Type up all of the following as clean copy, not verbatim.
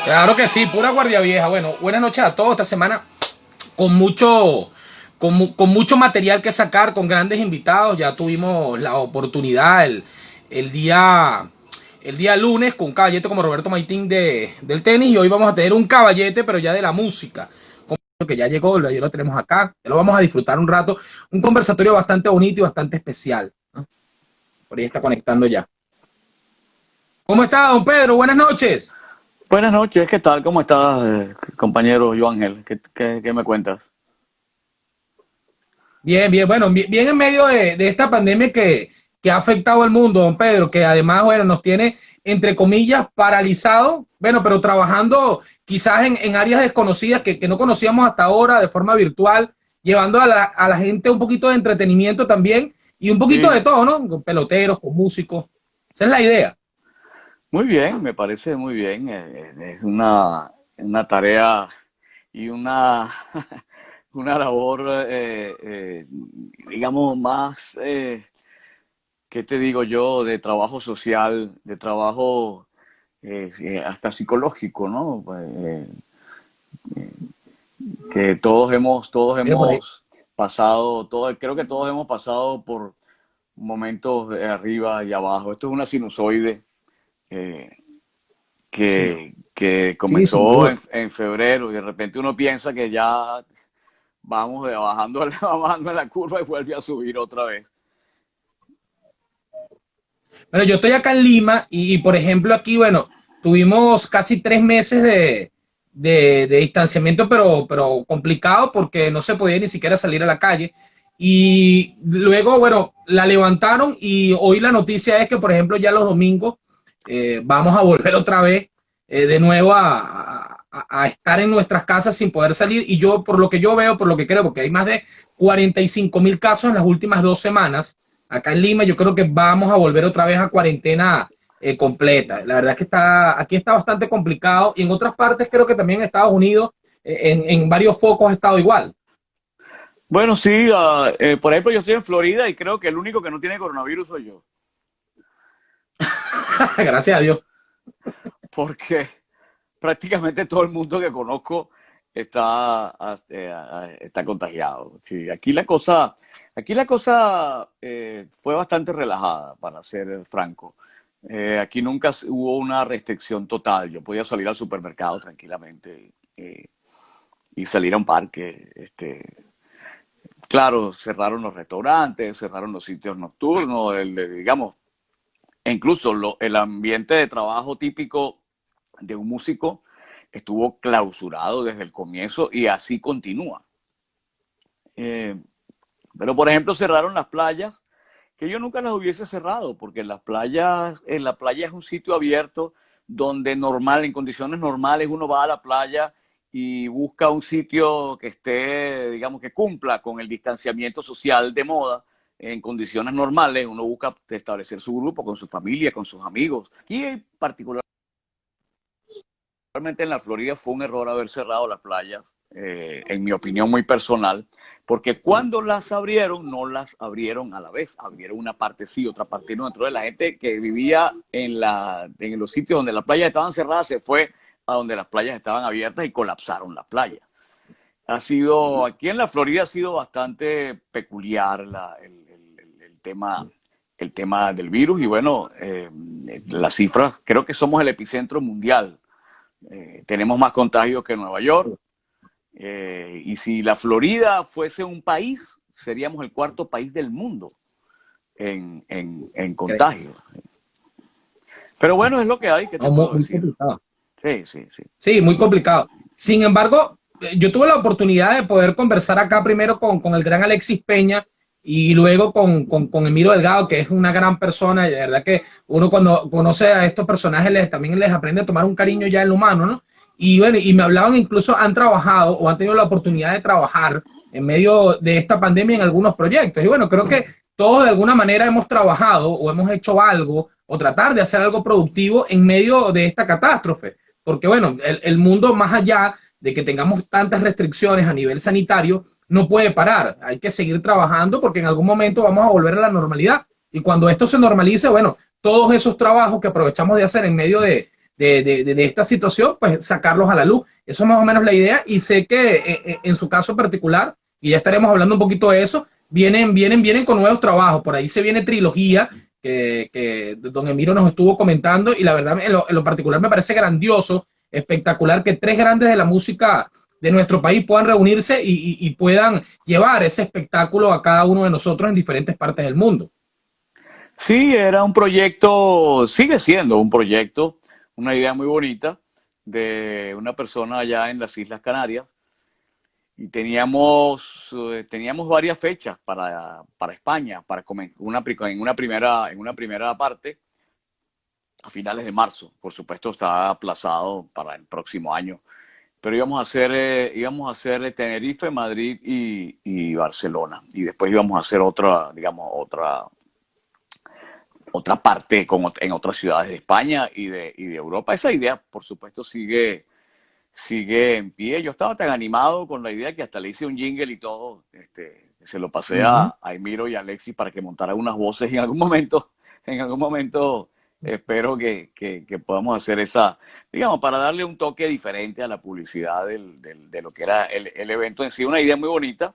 Claro que sí, pura guardia vieja. Bueno, buenas noches a todos. Esta semana con mucho, con mucho material que sacar, con grandes invitados. Ya tuvimos la oportunidad el día, el día lunes con un caballete como Roberto Maitín del tenis. Y hoy vamos a tener un caballete, pero ya de la música. Que ya llegó, ya lo tenemos acá. Ya lo vamos a disfrutar un rato. Un conversatorio bastante bonito y bastante especial, ¿no? Por ahí está conectando ya. ¿Cómo está, don Pedro? Buenas noches. Buenas noches, ¿qué tal? ¿Cómo estás, compañero Joan Ángel? ¿Qué me cuentas? Bien, bien, bueno, bien en medio de esta pandemia que ha afectado al mundo, don Pedro, que además, bueno, nos tiene, entre comillas, paralizado, bueno, pero trabajando quizás en áreas desconocidas que no conocíamos hasta ahora de forma virtual, llevando a la gente un poquito de entretenimiento también y un poquito Sí, de todo, ¿no? Con peloteros, con músicos. Esa es la idea. muy bien, me parece muy bien. Es una tarea y una labor, digamos, más, ¿qué te digo yo? De trabajo social, de trabajo sí, hasta psicológico, ¿no? Que todos Mire por ahí. hemos pasado, creo que todos hemos pasado por momentos de arriba y abajo. Esto es una sinusoide eh, Sí, que sí, sin comenzó duda. en febrero y de repente uno piensa que ya vamos bajando, bajando en la curva y vuelve a subir otra vez. Bueno, yo estoy acá en Lima y, por ejemplo, aquí, bueno, tuvimos casi 3 meses de distanciamiento, pero complicado porque no se podía ni siquiera salir a la calle. Y luego, bueno, la levantaron y hoy la noticia es que, por ejemplo, ya los domingos vamos a volver otra vez de nuevo a estar en nuestras casas sin poder salir. Y yo, por lo que yo veo, por lo que creo, porque hay más de 45.000 casos en las últimas 2 semanas acá en Lima, yo creo que vamos a volver otra vez a cuarentena completa. La verdad es que aquí está bastante complicado y en otras partes creo que también en Estados Unidos, en varios focos ha estado igual. Bueno, sí, por ejemplo, yo estoy en Florida y creo que el único que no tiene coronavirus soy yo, Gracias a Dios. porque prácticamente todo el mundo que conozco está contagiado. Sí, aquí la cosa fue bastante relajada, para ser franco. Aquí nunca hubo una restricción total. Yo podía salir al supermercado tranquilamente y salir a un parque. Claro, cerraron los restaurantes, cerraron los sitios nocturnos, digamos, e incluso el ambiente de trabajo típico de un músico estuvo clausurado desde el comienzo y así continúa. Eh, pero, por ejemplo, cerraron las playas, que yo nunca las hubiese cerrado, porque en la playa es un sitio abierto donde en condiciones normales, uno va a la playa y busca un sitio que esté, digamos, que cumpla con el distanciamiento social de moda. En condiciones normales, uno busca establecer su grupo con su familia, con sus amigos. Aquí, particularmente en la Florida, fue un error haber cerrado la playa, en mi opinión muy personal, porque cuando las abrieron, no las abrieron a la vez, abrieron una parte sí, otra parte no. Entonces la gente que vivía en los sitios donde las playas estaban cerradas se fue a donde las playas estaban abiertas y colapsaron la playa. Aquí en la Florida ha sido bastante peculiar el tema del virus y bueno, las cifras, creo que somos el epicentro mundial. Tenemos más contagios que Nueva York. Y si la Florida fuese un país, seríamos el cuarto país del mundo en contagios. Pero bueno, es lo que hay, ¿qué te No, muy, puedo muy decir? complicado. Sí, sí, sí. Sí, muy complicado. Sin embargo, yo tuve la oportunidad de poder conversar acá primero con el gran Alexis Peña y luego con Emiro Delgado, que es una gran persona, y de verdad que uno cuando conoce a estos personajes también les aprende a tomar un cariño ya en lo humano, ¿no? Y bueno, y me hablaban incluso, han trabajado o han tenido la oportunidad de trabajar en medio de esta pandemia en algunos proyectos. Y bueno, creo que todos de alguna manera hemos trabajado o hemos hecho algo o tratar de hacer algo productivo en medio de esta catástrofe porque bueno, el mundo más allá de que tengamos tantas restricciones a nivel sanitario, no puede parar. Hay que seguir trabajando porque en algún momento vamos a volver a la normalidad. Y cuando esto se normalice, bueno, todos esos trabajos que aprovechamos de hacer en medio de esta situación, pues sacarlos a la luz. Eso es más o menos la idea, y sé que en su caso particular, y ya estaremos hablando un poquito de eso, vienen con nuevos trabajos. Por ahí se viene trilogía que don Emiro nos estuvo comentando, y la verdad en lo particular me parece grandioso, espectacular que tres grandes de la música de nuestro país puedan reunirse y puedan llevar ese espectáculo a cada uno de nosotros en diferentes partes del mundo. Sí, era un proyecto, sigue siendo un proyecto, una idea muy bonita de una persona allá en las Islas Canarias, y teníamos varias fechas para España, en una primera parte a finales de marzo. Por supuesto está aplazado para el próximo año, pero íbamos a hacer Tenerife, Madrid y Barcelona, y después íbamos a hacer otra parte en otras ciudades de España y de Europa. Esa idea, por supuesto, sigue en pie. Yo estaba tan animado con la idea que hasta le hice un jingle y todo. Se lo pasé a Emiro y a Alexis para que montaran unas voces, y en algún momento espero que podamos hacer esa, digamos, para darle un toque diferente a la publicidad de lo que era el evento en sí. Una idea muy bonita.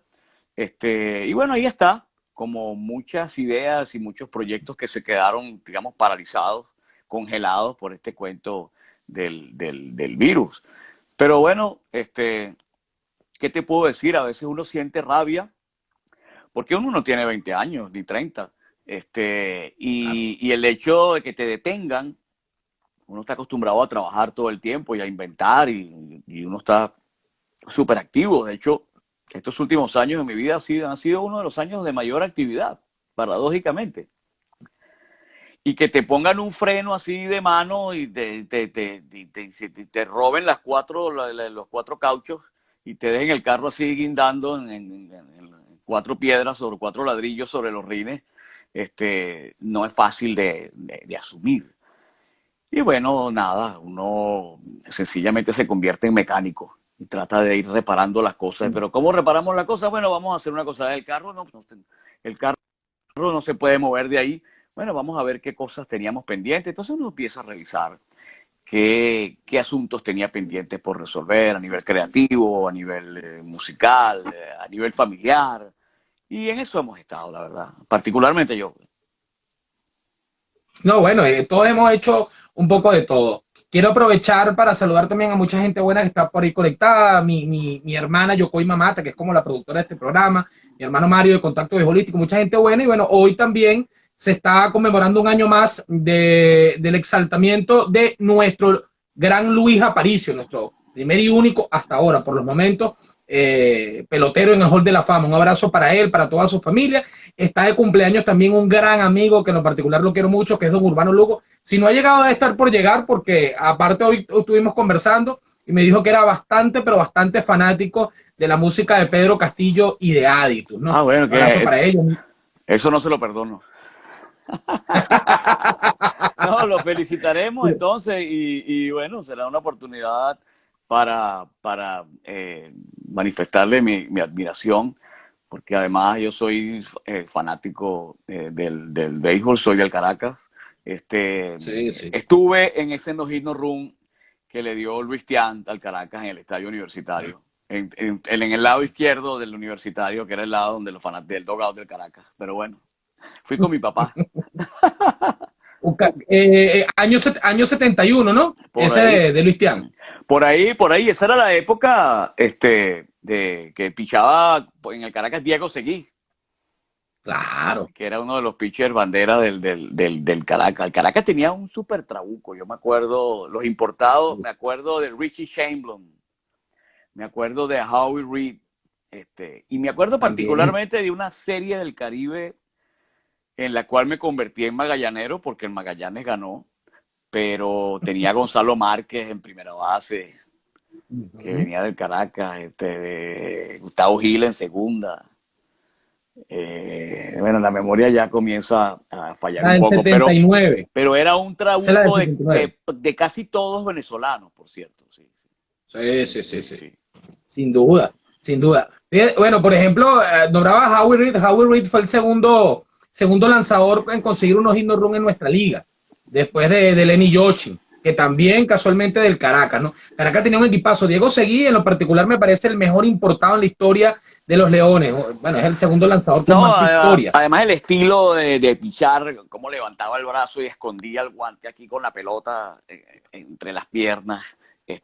Y bueno, ahí está, como muchas ideas y muchos proyectos que se quedaron, digamos, paralizados, congelados por este cuento del virus. Pero bueno, ¿qué te puedo decir? A veces uno siente rabia, porque uno no tiene 20 años, ni 30. Y el hecho de que te detengan, uno está acostumbrado a trabajar todo el tiempo y a inventar, y uno está súper activo. De hecho, estos últimos años de mi vida han sido uno de los años de mayor actividad, paradójicamente. Y que te pongan un freno así de mano y te roben los cuatro cauchos y te dejen el carro así guindando en cuatro piedras sobre cuatro ladrillos sobre los rines, no es fácil de asumir. Y bueno, nada, uno sencillamente se convierte en mecánico y trata de ir reparando las cosas. Pero ¿cómo reparamos las cosas? Bueno, vamos a hacer una cosa. El carro no se puede mover de ahí. Bueno, vamos a ver qué cosas teníamos pendientes. Entonces uno empieza a revisar qué asuntos tenía pendientes por resolver a nivel creativo, a nivel musical, a nivel familiar. Y en eso hemos estado, la verdad. Particularmente yo. No, bueno, todos hemos hecho un poco de todo. Quiero aprovechar para saludar también a mucha gente buena que está por ahí conectada. Mi hermana Yokoi Mamata, que es como la productora de este programa. Mi hermano Mario de Contacto Holístico. Mucha gente buena. Y bueno, hoy también se está conmemorando un año más del exaltamiento de nuestro gran Luis Aparicio, nuestro primer y único hasta ahora, por los momentos, pelotero en el Hall de la Fama. Un abrazo para él, para toda su familia. Está de cumpleaños también un gran amigo, que en lo particular lo quiero mucho, que es don Urbano Lugo. Si no ha llegado, a estar por llegar, porque aparte hoy estuvimos conversando y me dijo que era bastante, pero bastante fanático de la música de Pedro Castillo y de Aditus, ¿no? Ah, bueno, un abrazo para ellos. Eso no se lo perdono. No, lo felicitaremos entonces, y bueno, será una oportunidad para manifestarle mi admiración, porque además yo soy fanático del béisbol, soy del Caracas. Sí. Estuve en ese no-hit, no-run que le dio Luis Tiant al Caracas en el Estadio Universitario, en el lado izquierdo del Universitario, que era el lado donde los fanáticos del dugout del Caracas. Pero bueno, fui con mi papá. Año 71, ¿no? Por ese ahí, de Luis Tiant. Por ahí, esa era la época de que pichaba en el Caracas Diego Seguí. Claro. Que era uno de los pitchers bandera del Caracas. El Caracas tenía un súper trabuco. Yo me acuerdo, los importados, me acuerdo de Richie Chamberlain, me acuerdo de Howie Reed, y me acuerdo particularmente de una serie del Caribe en la cual me convertí en magallanero, porque el Magallanes ganó, pero tenía a Gonzalo Márquez en primera base, que venía del Caracas, Gustavo Gil en segunda. Bueno, la memoria ya comienza a fallar un poco, 79. pero era un trabuco de casi todos venezolanos, por cierto. Sí. Sin duda. Bueno, por ejemplo, nombraba Howie Reed. Howie Reed fue el segundo lanzador en conseguir unos hit no run en nuestra liga, después de Lenny Yochin. que también casualmente del Caracas, ¿no? Caracas tenía un equipazo. Diego Seguí, en lo particular, me parece el mejor importado en la historia de los Leones. Bueno, es el segundo lanzador con No, más victorias. además el estilo de pichar, cómo levantaba el brazo y escondía el guante aquí con la pelota entre las piernas, Sí.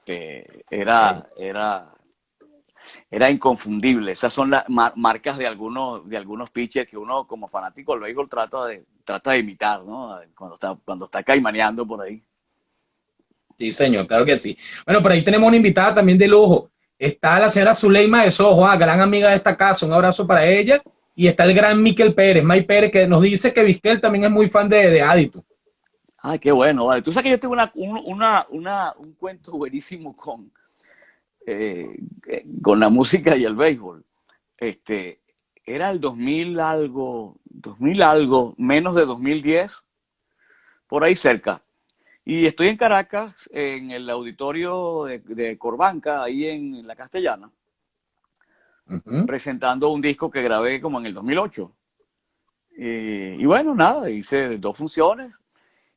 era inconfundible. Esas son las marcas de algunos pitchers que uno como fanático del béisbol trata de imitar, ¿no? Cuando está caimaneando por ahí. Sí, señor, claro que sí. Bueno, por ahí tenemos una invitada también de lujo. Está la señora Zuleima de Sojo, gran amiga de esta casa. Un abrazo para ella. Y está el gran Miquel Pérez, May Pérez, que nos dice que Vizquel también es muy fan de Adito. Ay, qué bueno, vale. Tú sabes que yo tengo un cuento buenísimo con la música y el béisbol. Este, Era el 2000 algo, menos de 2010, por ahí cerca. Y estoy en Caracas, en el auditorio de Corbanca, ahí en la Castellana, presentando un disco que grabé como en el 2008. Y bueno, nada, hice 2 funciones.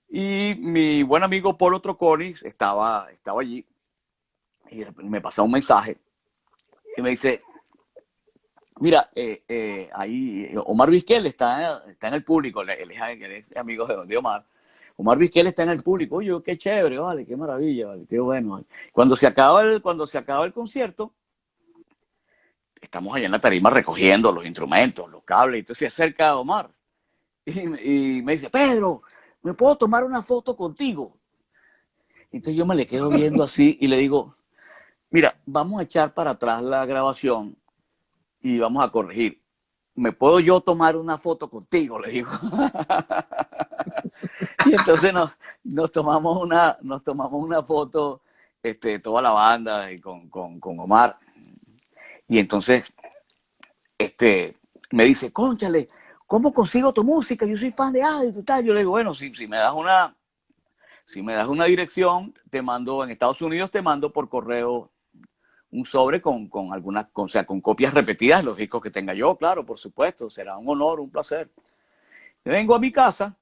Y mi buen amigo Polo Troconis estaba allí y me pasó un mensaje y me dice, mira, ahí Omar Vizquel está en el público, él es amigo de Omar. Omar Vizquel está en el público. Oye, qué chévere, vale, qué maravilla, vale, qué bueno. Vale. Cuando se acaba el concierto, estamos allá en la tarima recogiendo los instrumentos, los cables, y entonces se acerca a Omar y me dice, Pedro, ¿me puedo tomar una foto contigo? Entonces yo me le quedo viendo así y le digo, mira, vamos a echar para atrás la grabación y vamos a corregir. ¿Me puedo yo tomar una foto contigo? Le digo. Y entonces nos tomamos una foto, toda la banda y con Omar. Y entonces, me dice, cónchale, ¿cómo consigo tu música? Yo soy fan de Adito y tal. Yo le digo, bueno, si me das una dirección, te mando en Estados Unidos, te mando por correo un sobre con algunas, o sea, con copias repetidas de los discos que tenga yo, claro, por supuesto, será un honor, un placer. Vengo a mi casa,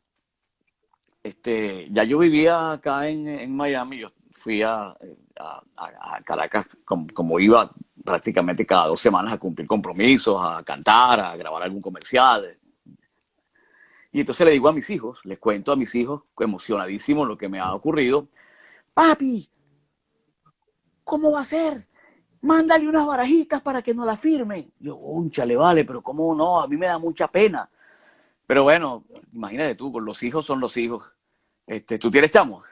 ya yo vivía acá en Miami, yo fui a Caracas como iba prácticamente cada 2 semanas a cumplir compromisos, a cantar, a grabar algún comercial. Y entonces le digo a mis hijos, les cuento a mis hijos, emocionadísimo lo que me ha ocurrido. Papi, ¿cómo va a ser? Mándale unas barajitas para que nos la firmen. Yo, le vale, pero cómo no, a mí me da mucha pena. Pero bueno, imagínate tú, con los hijos son los hijos. ¿Tú tienes chamos?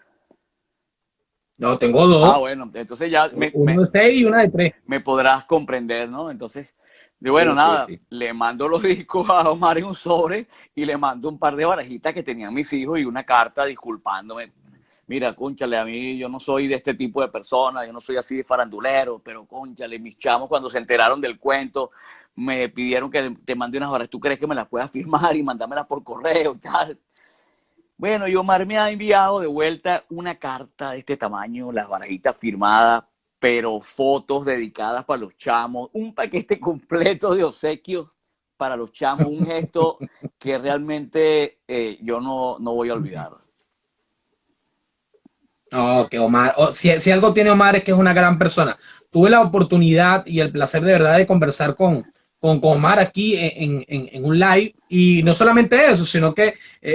No, tengo Ah, dos. bueno, entonces ya Uno de 6 y una de 3. me podrás comprender, ¿no? Entonces, bueno, Sí, sí, nada, sí. le mando los discos a Omar en un sobre y le mando un par de barajitas que tenían mis hijos y una carta disculpándome. Mira, cónchale, a mí yo no soy de este tipo de persona, yo no soy así de farandulero, pero cónchale, mis chamos cuando se enteraron del cuento me pidieron que te mande unas barajas. ¿Tú crees que me las puedas firmar y mandármelas por correo y tal? Bueno, y Omar me ha enviado de vuelta una carta de este tamaño, las barajitas firmadas, pero fotos dedicadas para los chamos, un paquete completo de obsequios para los chamos, un gesto que realmente yo no voy a olvidar. No, que Omar, si algo tiene Omar es que es una gran persona. Tuve la oportunidad y el placer de verdad de conversar con Omar aquí en un live y no solamente eso, sino que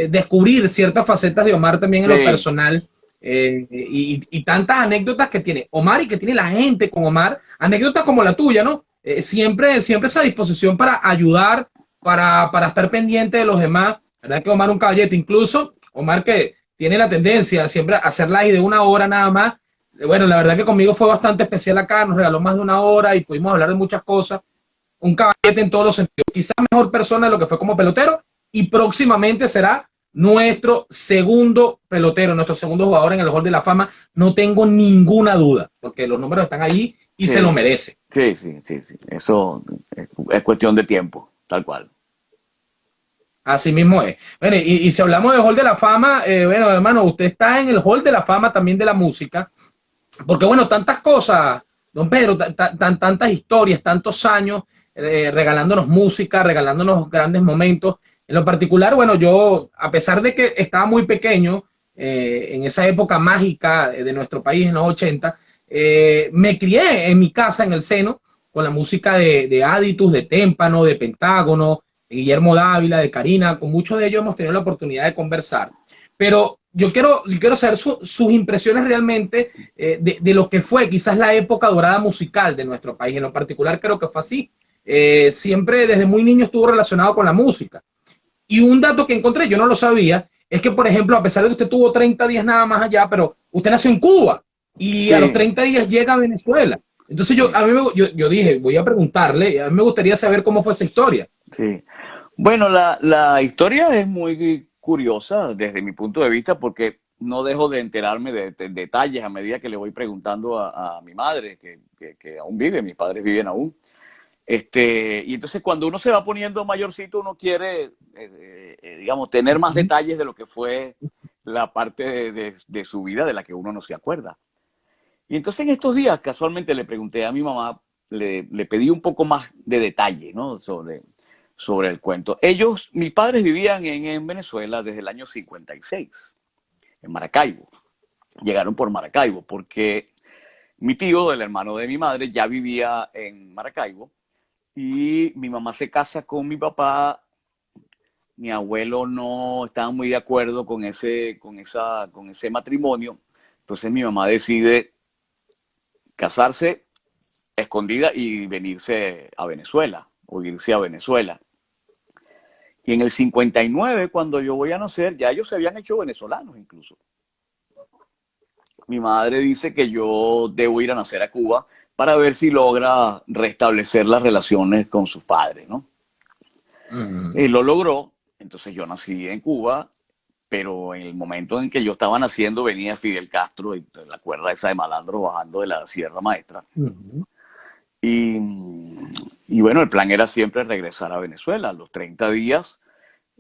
descubrir ciertas facetas de Omar también en lo Sí, personal y tantas anécdotas que tiene Omar y que tiene la gente con Omar, anécdotas como la tuya, ¿no? Siempre esa disposición para ayudar, para estar pendiente de los demás, ¿verdad? Que Omar un caballete, incluso Omar que tiene la tendencia siempre a hacer live de 1 hora nada más. Bueno, la verdad que conmigo fue bastante especial acá, nos regaló más de 1 hora y pudimos hablar de muchas cosas. Un caballete en todos los sentidos. Quizás mejor persona de lo que fue como pelotero y próximamente será nuestro segundo pelotero, nuestro segundo jugador en el Hall de la Fama. No tengo ninguna duda, porque los números están allí y se lo sí, merece. sí. Eso es cuestión de tiempo, tal cual. Así mismo es. Bueno, y si hablamos del Hall de la Fama, bueno, hermano, usted está en el Hall de la Fama también de la música. Porque bueno, tantas cosas, don Pedro, tantas historias, tantos años regalándonos música, regalándonos grandes momentos. En lo particular, bueno, yo, a pesar de que estaba muy pequeño, en esa época mágica de nuestro país en los 80, me crié en mi casa, en el seno, con la música de Aditus, de Témpano, de Pentágono, de Guillermo Dávila, de Karina. Con muchos de ellos hemos tenido la oportunidad de conversar. Pero yo quiero saber sus impresiones realmente de lo que fue quizás la época dorada musical de nuestro país. En lo particular creo que fue así. Siempre desde muy niño estuvo relacionado con la música. Y un dato que encontré, yo no lo sabía, es que, por ejemplo, a pesar de que usted tuvo 30 días nada más allá, pero usted nació en Cuba y a los Sí, 30 días llega a Venezuela. Entonces sí, yo dije, voy a preguntarle, a mí me gustaría saber cómo fue esa historia. sí. Bueno, la historia es muy curiosa desde mi punto de vista porque no dejo de enterarme de detalles a medida que le voy preguntando a mi madre, que aún vive, mis padres viven aún. Y entonces cuando uno se va poniendo mayorcito, uno quiere, digamos, tener más detalles de lo que fue la parte de su vida de la que uno no se acuerda. Y entonces en estos días casualmente le pregunté a mi mamá, le pedí un poco más de detalle, ¿no? Sobre el cuento. Mis padres vivían en Venezuela desde el año 56, en Maracaibo. Llegaron por Maracaibo porque mi tío, el hermano de mi madre, ya vivía en Maracaibo y mi mamá se casa con mi papá. Mi abuelo no estaba muy de acuerdo con ese matrimonio. Entonces mi mamá decide casarse escondida y venirse a Venezuela o irse a Venezuela. Y en el 59, cuando yo voy a nacer, ya ellos se habían hecho venezolanos incluso. Mi madre dice que yo debo ir a nacer a Cuba para ver si logra restablecer las relaciones con sus padres, ¿no? Uh Él lo logró, entonces yo nací en Cuba, pero en el momento en que yo estaba naciendo venía Fidel Castro y la cuerda esa de malandro bajando de la Sierra Maestra. -huh. Y, y bueno, el plan era siempre regresar a Venezuela. A los 30 días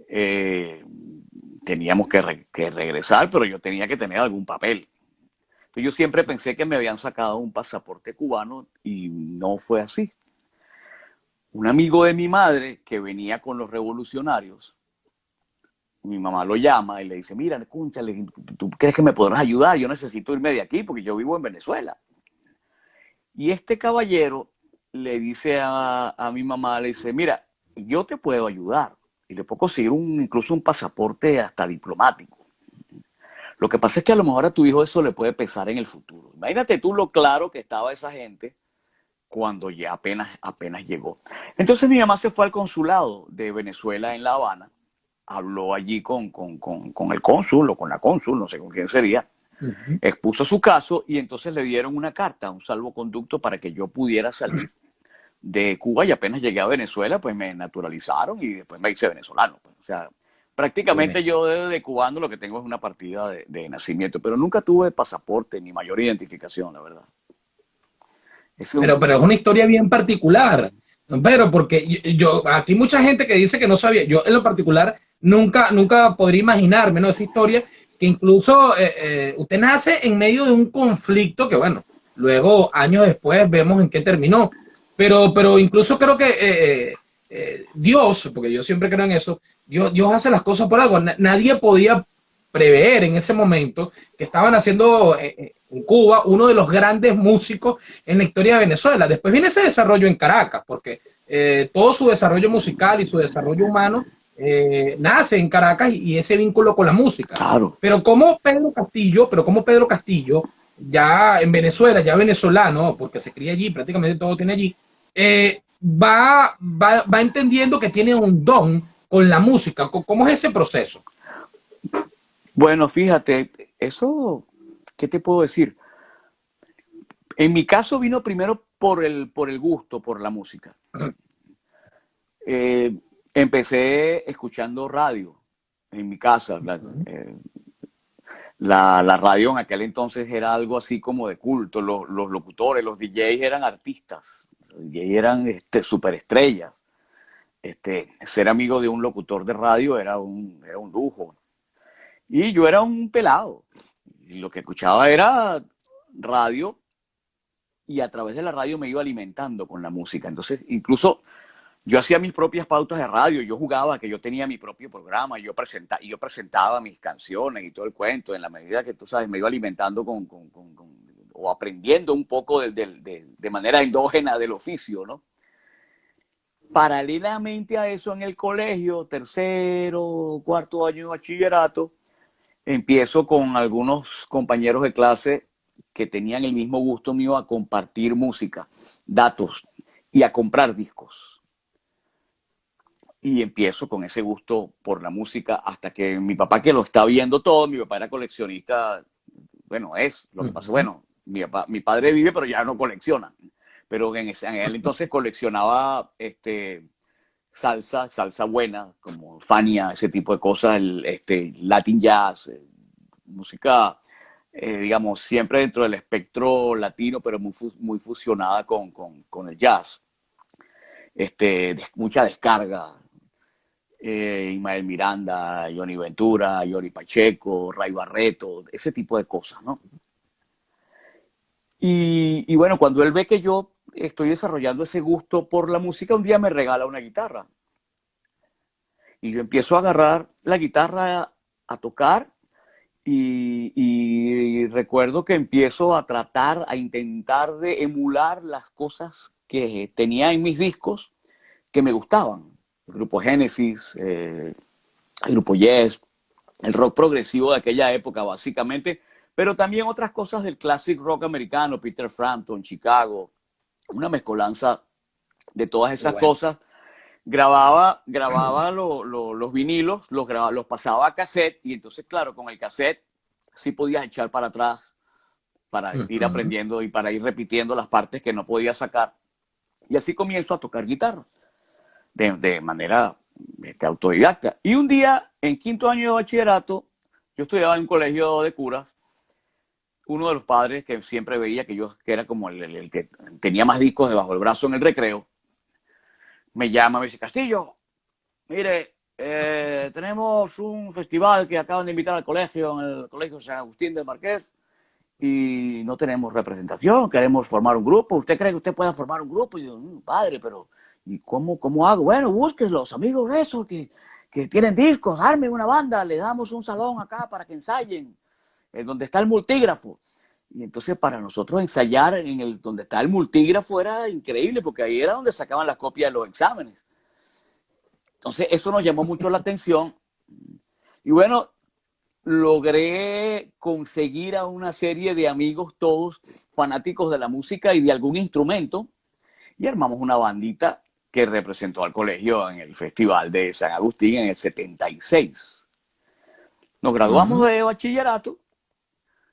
eh, teníamos que regresar, pero yo tenía que tener algún papel. Entonces yo siempre pensé que me habían sacado un pasaporte cubano y no fue así. Un amigo de mi madre que venía con los revolucionarios, mi mamá lo llama y le dice, mira, cúnchale, ¿tú crees que me podrás ayudar? Yo necesito irme de aquí porque yo vivo en Venezuela. Y este caballero le dice a mi mamá, le dice, mira, yo te puedo ayudar y le puedo conseguir incluso un pasaporte hasta diplomático. Lo que pasa es que a lo mejor a tu hijo eso le puede pesar en el futuro. Imagínate tú lo claro que estaba esa gente cuando ya apenas llegó. Entonces mi mamá se fue al consulado de Venezuela en La Habana, habló allí con el cónsul o con la cónsul, no sé con quién sería, Uh -huh. expuso su caso y entonces le dieron una carta, un salvoconducto para que yo pudiera salir de Cuba y apenas llegué a Venezuela, pues me naturalizaron y después me hice venezolano. Pues. O sea, prácticamente yo de cubano lo que tengo es una partida de nacimiento, pero nunca tuve pasaporte ni mayor identificación, la verdad. Es un, Pero es una historia bien particular. Pero porque aquí mucha gente que dice que no sabía, yo en lo particular nunca podría imaginarme, ¿no? Esa historia que incluso usted nace en medio de un conflicto que, bueno, luego años después vemos en qué terminó. Pero incluso creo que Dios, porque yo siempre creo en eso, Dios hace las cosas por algo. Nadie podía prever en ese momento que estaban haciendo en Cuba uno de los grandes músicos en la historia de Venezuela. Después viene ese desarrollo en Caracas, porque todo su desarrollo musical y su desarrollo humano nace en Caracas y ese vínculo con la música. claro. Pero como Pedro Castillo, ya en Venezuela, ya venezolano, porque se cría allí, prácticamente todo tiene allí, va entendiendo que tiene un don con la música. ¿Cómo es ese proceso? Bueno, fíjate, eso, ¿qué te puedo decir? En mi caso vino primero por el gusto, por la música. Eh, Empecé escuchando radio en mi casa. La radio en aquel entonces era algo así como de culto. Los locutores, los DJs eran artistas. Los DJs eran superestrellas. Ser amigo de un locutor de radio era un lujo. Y yo era un pelado. Y lo que escuchaba era radio y a través de la radio me iba alimentando con la música. Entonces, incluso yo hacía mis propias pautas de radio, yo jugaba que yo tenía mi propio programa, yo presentaba mis canciones y todo el cuento, en la medida que, tú sabes, me iba alimentando o aprendiendo un poco de manera endógena del oficio, ¿no? Paralelamente a eso, en el colegio, tercero, cuarto año de bachillerato, empiezo con algunos compañeros de clase que tenían el mismo gusto mío a compartir música, datos y a comprar discos. Y empiezo con ese gusto por la música hasta que mi papá, que lo está viendo todo, mi papá era coleccionista, bueno, lo que pasa, bueno, mi padre vive pero ya no colecciona, pero en él entonces coleccionaba salsa buena, como Fania, ese tipo de cosas, Latin jazz, música, digamos, siempre dentro del espectro latino, pero muy fusionada con el jazz. Mucha descarga, Ismael Miranda, Johnny Ventura, Yori Pacheco, Ray Barreto, ese tipo de cosas, ¿no? Y bueno, cuando él ve que yo estoy desarrollando ese gusto por la música, un día me regala una guitarra. Y yo empiezo a agarrar la guitarra a tocar y recuerdo que empiezo a intentar de emular las cosas que tenía en mis discos que me gustaban. El grupo Génesis, el grupo Yes, el rock progresivo de aquella época básicamente, pero también otras cosas del classic rock americano, Peter Frampton, Chicago, una mezcolanza de todas Qué esas bueno. cosas. Grababa los vinilos, los pasaba a cassette y entonces, claro, con el cassette sí podías echar para atrás para ir Ujú. aprendiendo y para ir repitiendo las partes que no podía sacar. Y así comienzo a tocar guitarra de manera autodidacta. Y un día, en quinto año de bachillerato, yo estudiaba en un colegio de curas, uno de los padres que siempre veía que era como el que tenía más discos debajo del brazo en el recreo, me llama, me dice: Castillo, mire, tenemos un festival que acaban de invitar al colegio, en el Colegio San Agustín del Marqués, y no tenemos representación, queremos formar un grupo. ¿Usted cree que usted pueda formar un grupo? Y yo, padre, pero ¿y cómo hago? Bueno, busque los amigos de esos que tienen discos, armen una banda, le damos un salón acá para que ensayen, donde está el multígrafo. Y entonces para nosotros ensayar donde está el multígrafo era increíble, porque ahí era donde sacaban las copias de los exámenes. Entonces eso nos llamó mucho la atención. Y bueno, logré conseguir a una serie de amigos, todos fanáticos de la música y de algún instrumento, y armamos una bandita que representó al colegio en el Festival de San Agustín en el 76. Nos graduamos Ujú. de bachillerato,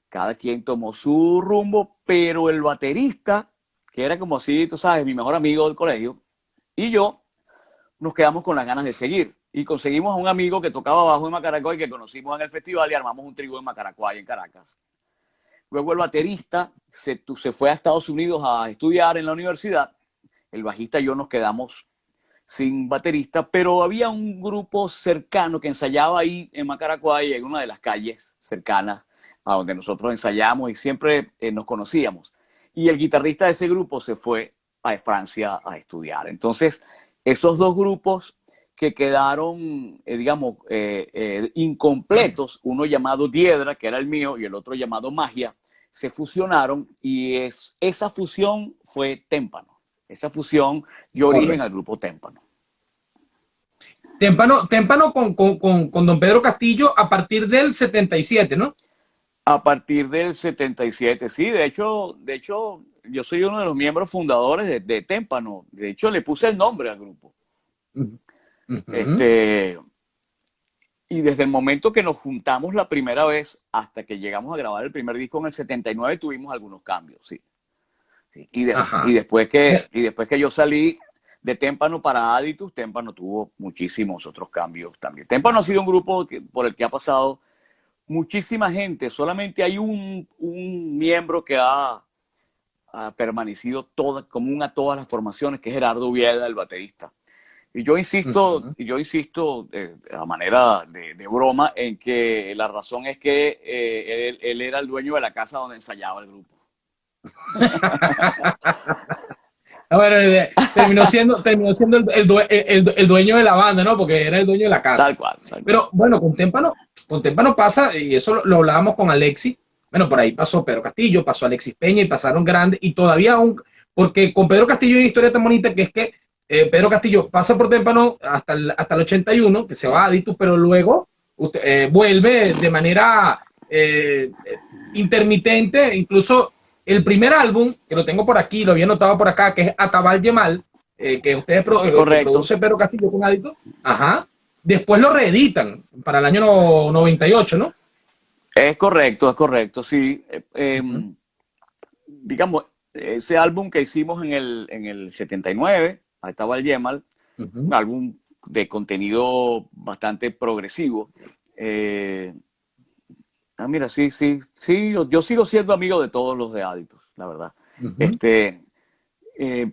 cada quien tomó su rumbo, pero el baterista, que era como así, tú sabes, mi mejor amigo del colegio, y yo nos quedamos con las ganas de seguir. Y conseguimos a un amigo que tocaba bajo en Macaracuay, que conocimos en el festival, y armamos un trío en Macaracuay, en Caracas. Luego el baterista se fue a Estados Unidos a estudiar en la universidad. El bajista y yo nos quedamos sin baterista, pero había un grupo cercano que ensayaba ahí en Macaracuay, en una de las calles cercanas a donde nosotros ensayamos y siempre nos conocíamos. Y el guitarrista de ese grupo se fue a Francia a estudiar. Entonces, esos dos grupos que quedaron, digamos, incompletos, uno llamado Diedra, que era el mío, y el otro llamado Magia, se fusionaron y esa fusión fue Témpano. Esa fusión dio origen al Correcto. grupo Témpano. Témpano con don Pedro Castillo a partir del 77, ¿no? A partir del 77, sí, de hecho, yo soy uno de los miembros fundadores de Témpano. De hecho, le puse el nombre al grupo. Ujú. Ujú. Este, y desde el momento que nos juntamos la primera vez hasta que llegamos a grabar el primer disco en el 79, tuvimos algunos cambios, sí. Sí. Y, Ajá. después que yo salí de Témpano para Aditus, Témpano tuvo muchísimos otros cambios también. Témpano ha sido un grupo por el que ha pasado muchísima gente. Solamente hay un miembro que ha permanecido común a todas las formaciones, que es Gerardo Vieda, el baterista. Ujú. Yo insisto a manera de broma en que la razón es que él era el dueño de la casa donde ensayaba el grupo. Ah, bueno, terminó siendo el dueño de la banda, ¿no? Porque era el dueño de la casa. Tal cual, tal cual. Pero bueno, con Témpano pasa, y eso lo hablábamos con Alexis. Bueno, por ahí pasó Pedro Castillo, pasó Alexis Peña y pasaron grandes, y todavía aún, porque con Pedro Castillo hay una historia tan bonita que es que Pedro Castillo pasa por Témpano hasta el 81, que se va a Aditus, pero luego vuelve de manera intermitente, incluso el primer álbum, que lo tengo por aquí, lo había notado por acá, que es Atabal Yemal, que Correcto. produce Pedro Castillo con Adicto, ajá, después lo reeditan para el año 98, ¿no? Es correcto, sí. Uh -huh, Digamos, ese álbum que hicimos en el 79, ahí estaba el Yemal, uh un -huh. álbum de contenido bastante progresivo. Eh, mira, sí, sí, sí, yo sigo siendo amigo de todos los de Aditus, la verdad. Uh -huh. Este, eh,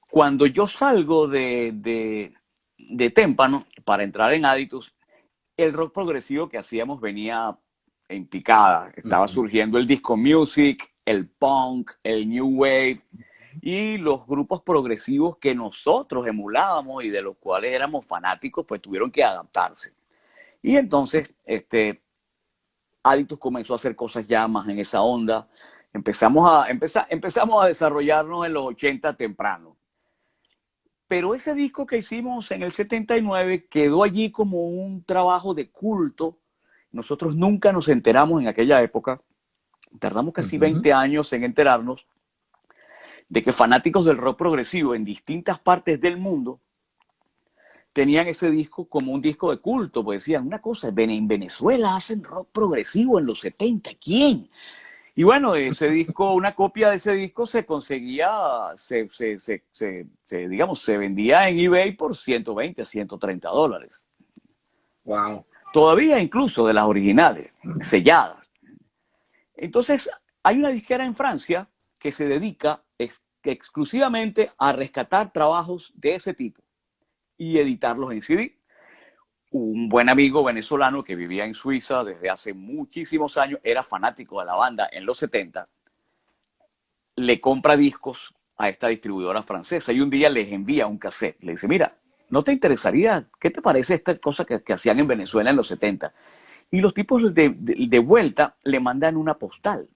Cuando yo salgo de Témpano para entrar en Aditus, el rock progresivo que hacíamos venía en picada. Uh Estaba -huh. surgiendo el disco music, el punk, el new wave y los grupos progresivos que nosotros emulábamos y de los cuales éramos fanáticos, pues tuvieron que adaptarse. Y entonces, Aditus comenzó a hacer cosas ya más en esa onda. Empezamos a desarrollarnos en los 80 temprano. Pero ese disco que hicimos en el 79 quedó allí como un trabajo de culto. Nosotros nunca nos enteramos en aquella época, tardamos Uh casi -huh. 20 años en enterarnos de que fanáticos del rock progresivo en distintas partes del mundo tenían ese disco como un disco de culto, pues decían, una cosa, en Venezuela hacen rock progresivo en los 70, ¿quién? Y bueno, ese disco, una copia de ese disco se conseguía, digamos, se vendía en eBay por 120, $130. Wow. Todavía incluso de las originales, selladas. Entonces, hay una disquera en Francia que se dedica exclusivamente a rescatar trabajos de ese tipo y editarlos en CD. Un buen amigo venezolano que vivía en Suiza desde hace muchísimos años, era fanático de la banda en los 70, le compra discos a esta distribuidora francesa y un día les envía un cassette. Le dice, mira, ¿no te interesaría? ¿Qué te parece esta cosa que hacían en Venezuela en los 70? Y los tipos de vuelta le mandan una postal.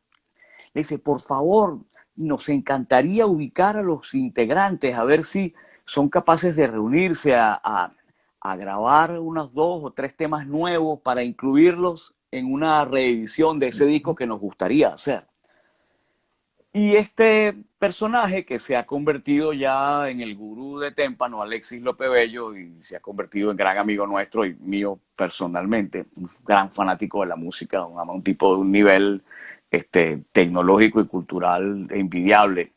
Le dice, por favor, nos encantaría ubicar a los integrantes, a ver si son capaces de reunirse a grabar unos 2 o 3 temas nuevos para incluirlos en una reedición de ese disco que nos gustaría hacer. Y este personaje que se ha convertido ya en el gurú de Témpano, Alexis López Bello, y se ha convertido en gran amigo nuestro y mío personalmente, un gran fanático de la música, un tipo de un nivel tecnológico y cultural envidiable,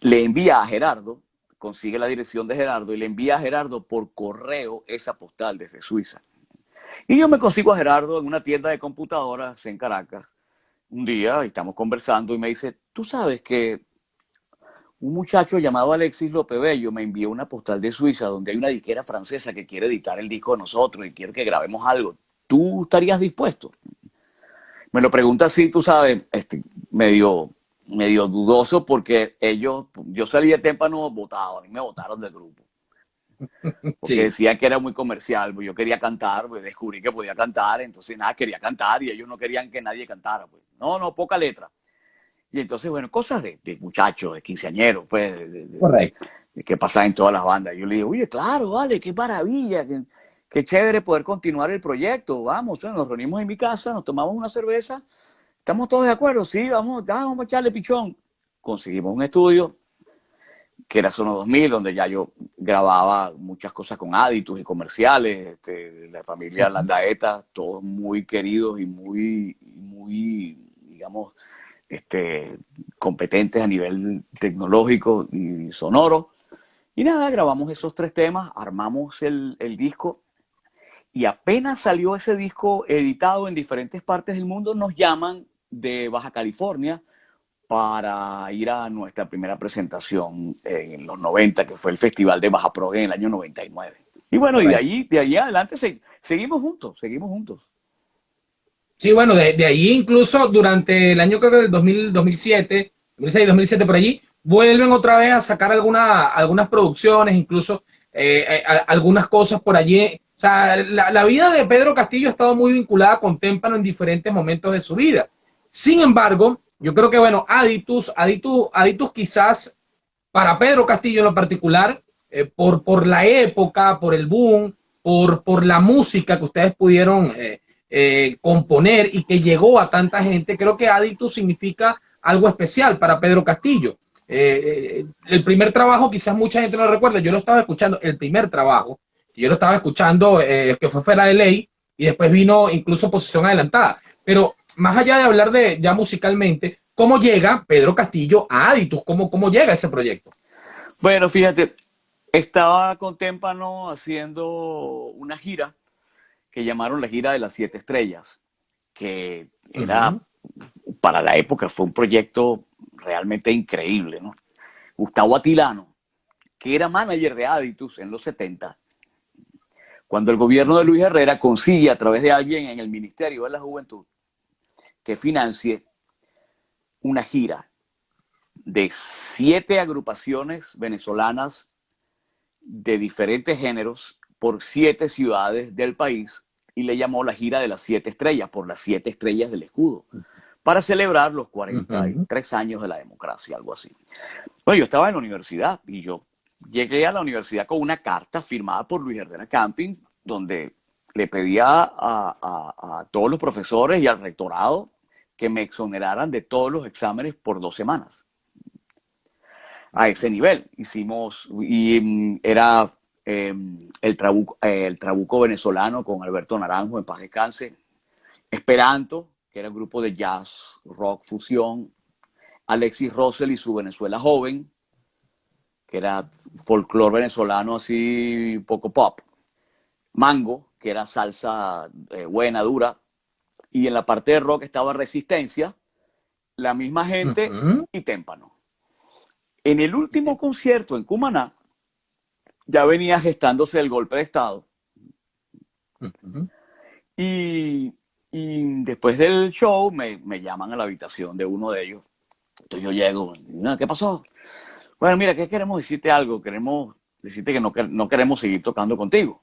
le envía a Gerardo, consigue la dirección de Gerardo y le envía a Gerardo por correo esa postal desde Suiza. Y yo me consigo a Gerardo en una tienda de computadoras en Caracas un día y estamos conversando y me dice, tú sabes que un muchacho llamado Alexis López Bello me envió una postal de Suiza donde hay una disquera francesa que quiere editar el disco de nosotros y quiere que grabemos algo. ¿Tú estarías dispuesto? Me lo pregunta así, tú sabes, medio dudoso porque yo salí de Témpano votado, a mí me votaron del grupo. Porque Sí, decían que era muy comercial, pues yo quería cantar, pues descubrí que podía cantar, entonces nada, quería cantar y ellos no querían que nadie cantara, pues. No, poca letra. Y entonces, bueno, cosas de muchachos, de quinceañeros, pues, correcto. de que pasa en todas las bandas. Yo le digo, oye, claro, vale, qué maravilla, qué chévere poder continuar el proyecto, vamos, nos reunimos en mi casa, nos tomamos una cerveza, ¿estamos todos de acuerdo? Sí, vamos a echarle pichón. Conseguimos un estudio, que era Sono 2000, donde ya yo grababa muchas cosas con Aditus y comerciales, la familia Landaeta, todos muy queridos y muy, digamos, competentes a nivel tecnológico y sonoro. Y nada, grabamos esos 3 temas, armamos el disco y apenas salió ese disco editado en diferentes partes del mundo, nos llaman de Baja California para ir a nuestra primera presentación en los 90, que fue el Festival de Baja Prog en el año 99. Y bueno, y Correcto. de ahí adelante seguimos juntos, seguimos juntos. Sí, bueno, de ahí incluso durante el año creo que del 2007 2006, 2007 por allí, vuelven otra vez a sacar algunas producciones, incluso algunas cosas por allí. O sea, la vida de Pedro Castillo ha estado muy vinculada con Témpano en diferentes momentos de su vida. Sin embargo, yo creo que, bueno, Aditus quizás para Pedro Castillo en lo particular, por la época, por el boom, por la música que ustedes pudieron componer y que llegó a tanta gente, creo que Aditus significa algo especial para Pedro Castillo. El primer trabajo, quizás mucha gente no lo recuerda, yo lo estaba escuchando, el primer trabajo, yo lo estaba escuchando, que fue Fuera de Ley, y después vino incluso Posición Adelantada. Pero más allá de hablar de ya musicalmente, ¿cómo llega Pedro Castillo a Aditus? ¿Cómo llega ese proyecto? Bueno, fíjate, estaba con Témpano haciendo una gira que llamaron la gira de las 7 estrellas, que era, para la época, fue un proyecto realmente increíble, ¿no? Gustavo Atilano, que era manager de Aditus en los 70, cuando el gobierno de Luis Herrera consigue a través de alguien en el Ministerio de la Juventud que financie una gira de 7 agrupaciones venezolanas de diferentes géneros por 7 ciudades del país, y le llamó la gira de las 7 estrellas, por las 7 estrellas del escudo, para celebrar los 43 años de la democracia, algo así. Bueno, yo estaba en la universidad y yo llegué a la universidad con una carta firmada por Luis Herrera Camping, donde le pedía a todos los profesores y al rectorado que me exoneraran de todos los exámenes por 2 semanas. A ese nivel hicimos, y era el Trabuco venezolano con Alberto Naranjo, en paz descanse, Esperanto, que era un grupo de jazz, rock, fusión, Alexis Russell y su Venezuela Joven, que era folclore venezolano así poco pop, Mango, que era salsa buena, dura, y en la parte de rock estaba Resistencia, la misma gente y Témpano. En el último concierto en Cumaná, ya venía gestándose el golpe de Estado. Y después del show me llaman a la habitación de uno de ellos. Entonces yo llego, ¿qué pasó? Bueno, mira, ¿qué queremos decirte algo? Queremos decirte que no queremos seguir tocando contigo.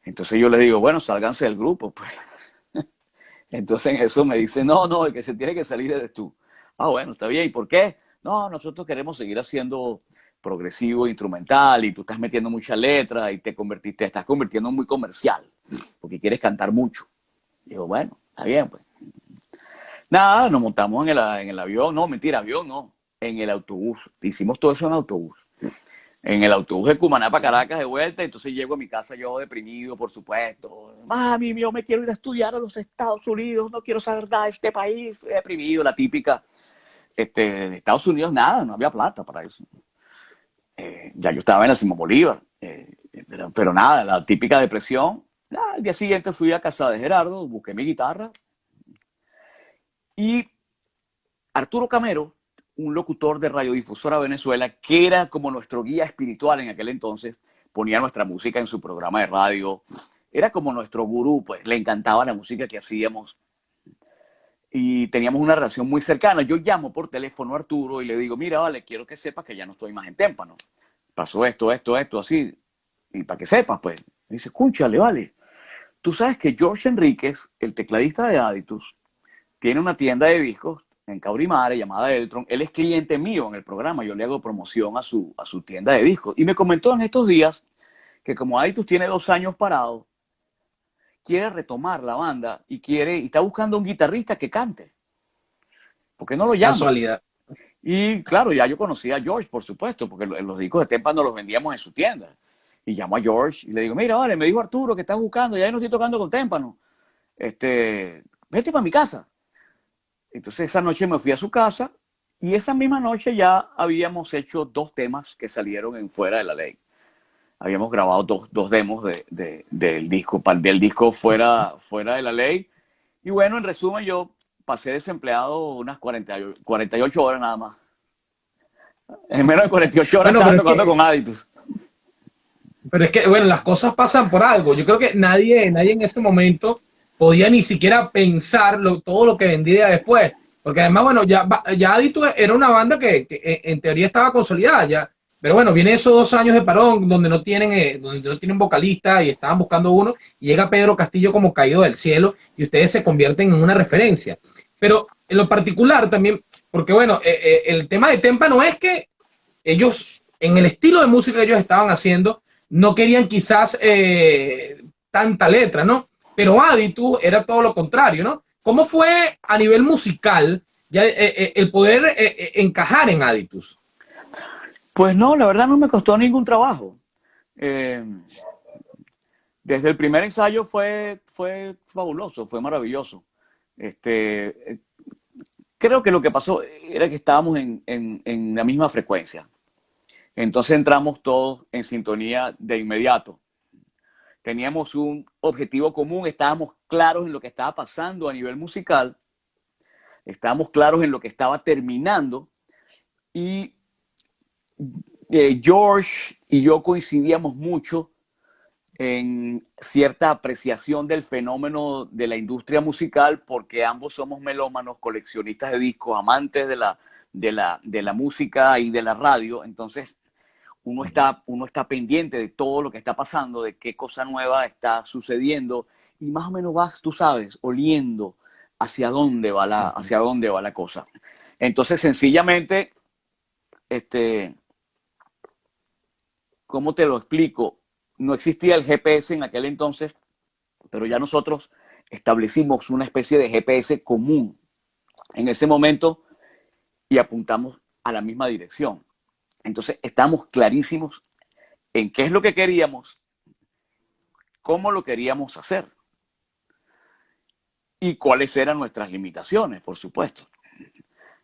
Entonces yo les digo, bueno, sálganse del grupo, pues. Entonces en eso me dice, no, el que se tiene que salir eres tú. Ah, bueno, está bien, ¿y por qué? No, nosotros queremos seguir haciendo progresivo, instrumental, y tú estás metiendo mucha letra y te estás convirtiendo muy comercial, porque quieres cantar mucho. Digo, bueno, está bien, pues. Nada, nos montamos en el avión, no, mentira, avión no, en el autobús. Hicimos todo eso en autobús. En el autobús de Cumaná para Caracas de vuelta, entonces llego a mi casa yo deprimido, por supuesto. Mami, yo me quiero ir a estudiar a los Estados Unidos, no quiero saber nada de este país, estoy deprimido, la típica. De Estados Unidos nada, no había plata para eso. Ya yo estaba en la Simón Bolívar, pero nada, la típica depresión. Al día siguiente fui a casa de Gerardo, busqué mi guitarra, y Arturo Camero, un locutor de Radiodifusora Venezuela, que era como nuestro guía espiritual en aquel entonces, ponía nuestra música en su programa de radio, era como nuestro gurú, pues le encantaba la música que hacíamos y teníamos una relación muy cercana. Yo llamo por teléfono a Arturo y le digo, mira, vale, quiero que sepas que ya no estoy más en Témpano. Pasó esto, así, y para que sepas, pues. Me dice, escúchale, vale. Tú sabes que George Enríquez, el tecladista de Aditus, tiene una tienda de discos en Caurimare llamada Eltron. Él es cliente mío en el programa, yo le hago promoción a su tienda de discos. Y me comentó en estos días que como Aditus tiene 2 años parado, quiere retomar la banda y está buscando un guitarrista que cante. ¿Por qué no lo llamas? Casualidad. Y claro, ya yo conocía a George, por supuesto, porque los discos de Témpano los vendíamos en su tienda. Y llamo a George y le digo, mira, vale, me dijo Arturo que estás buscando, ya no estoy tocando con Témpano. Vete para mi casa. Entonces esa noche me fui a su casa y esa misma noche ya habíamos hecho 2 temas que salieron en Fuera de la Ley. Habíamos grabado dos demos del disco Fuera de la Ley. Y bueno, en resumen, yo pasé desempleado unas 48 horas nada más. En menos de 48 horas estaba tocando con Aditus. Pero es que, bueno, las cosas pasan por algo. Yo creo que nadie en ese momento podía ni siquiera pensar todo lo que vendría después. Porque además, bueno, ya Aditu era una banda que en teoría estaba consolidada ya. Pero bueno, viene esos 2 años de parón donde no tienen vocalista y estaban buscando uno, y llega Pedro Castillo como caído del cielo y ustedes se convierten en una referencia. Pero en lo particular también, porque bueno, el tema de Tempa no es que ellos, en el estilo de música que ellos estaban haciendo, no querían quizás tanta letra, ¿no? Pero Aditu era todo lo contrario, ¿no? ¿Cómo fue a nivel musical ya el poder encajar en Aditus? Pues no, la verdad no me costó ningún trabajo. Eh, Desde el primer ensayo fue fabuloso, fue maravilloso. Este, creo que lo que pasó era que estábamos en la misma frecuencia. Entonces entramos todos en sintonía de inmediato. Teníamos un objetivo común, estábamos claros en lo que estaba pasando a nivel musical, estábamos claros en lo que estaba terminando y George y yo coincidíamos mucho en cierta apreciación del fenómeno de la industria musical porque ambos somos melómanos, coleccionistas de discos, amantes de la música y de la radio. Entonces uno está pendiente de todo lo que está pasando, de qué cosa nueva está sucediendo y más o menos vas, tú sabes, oliendo hacia dónde va la cosa. Entonces, sencillamente, este, ¿cómo te lo explico? No existía el GPS en aquel entonces, pero ya nosotros establecimos una especie de GPS común en ese momento y apuntamos a la misma dirección. Entonces, estamos clarísimos en qué es lo que queríamos, cómo lo queríamos hacer y cuáles eran nuestras limitaciones, por supuesto.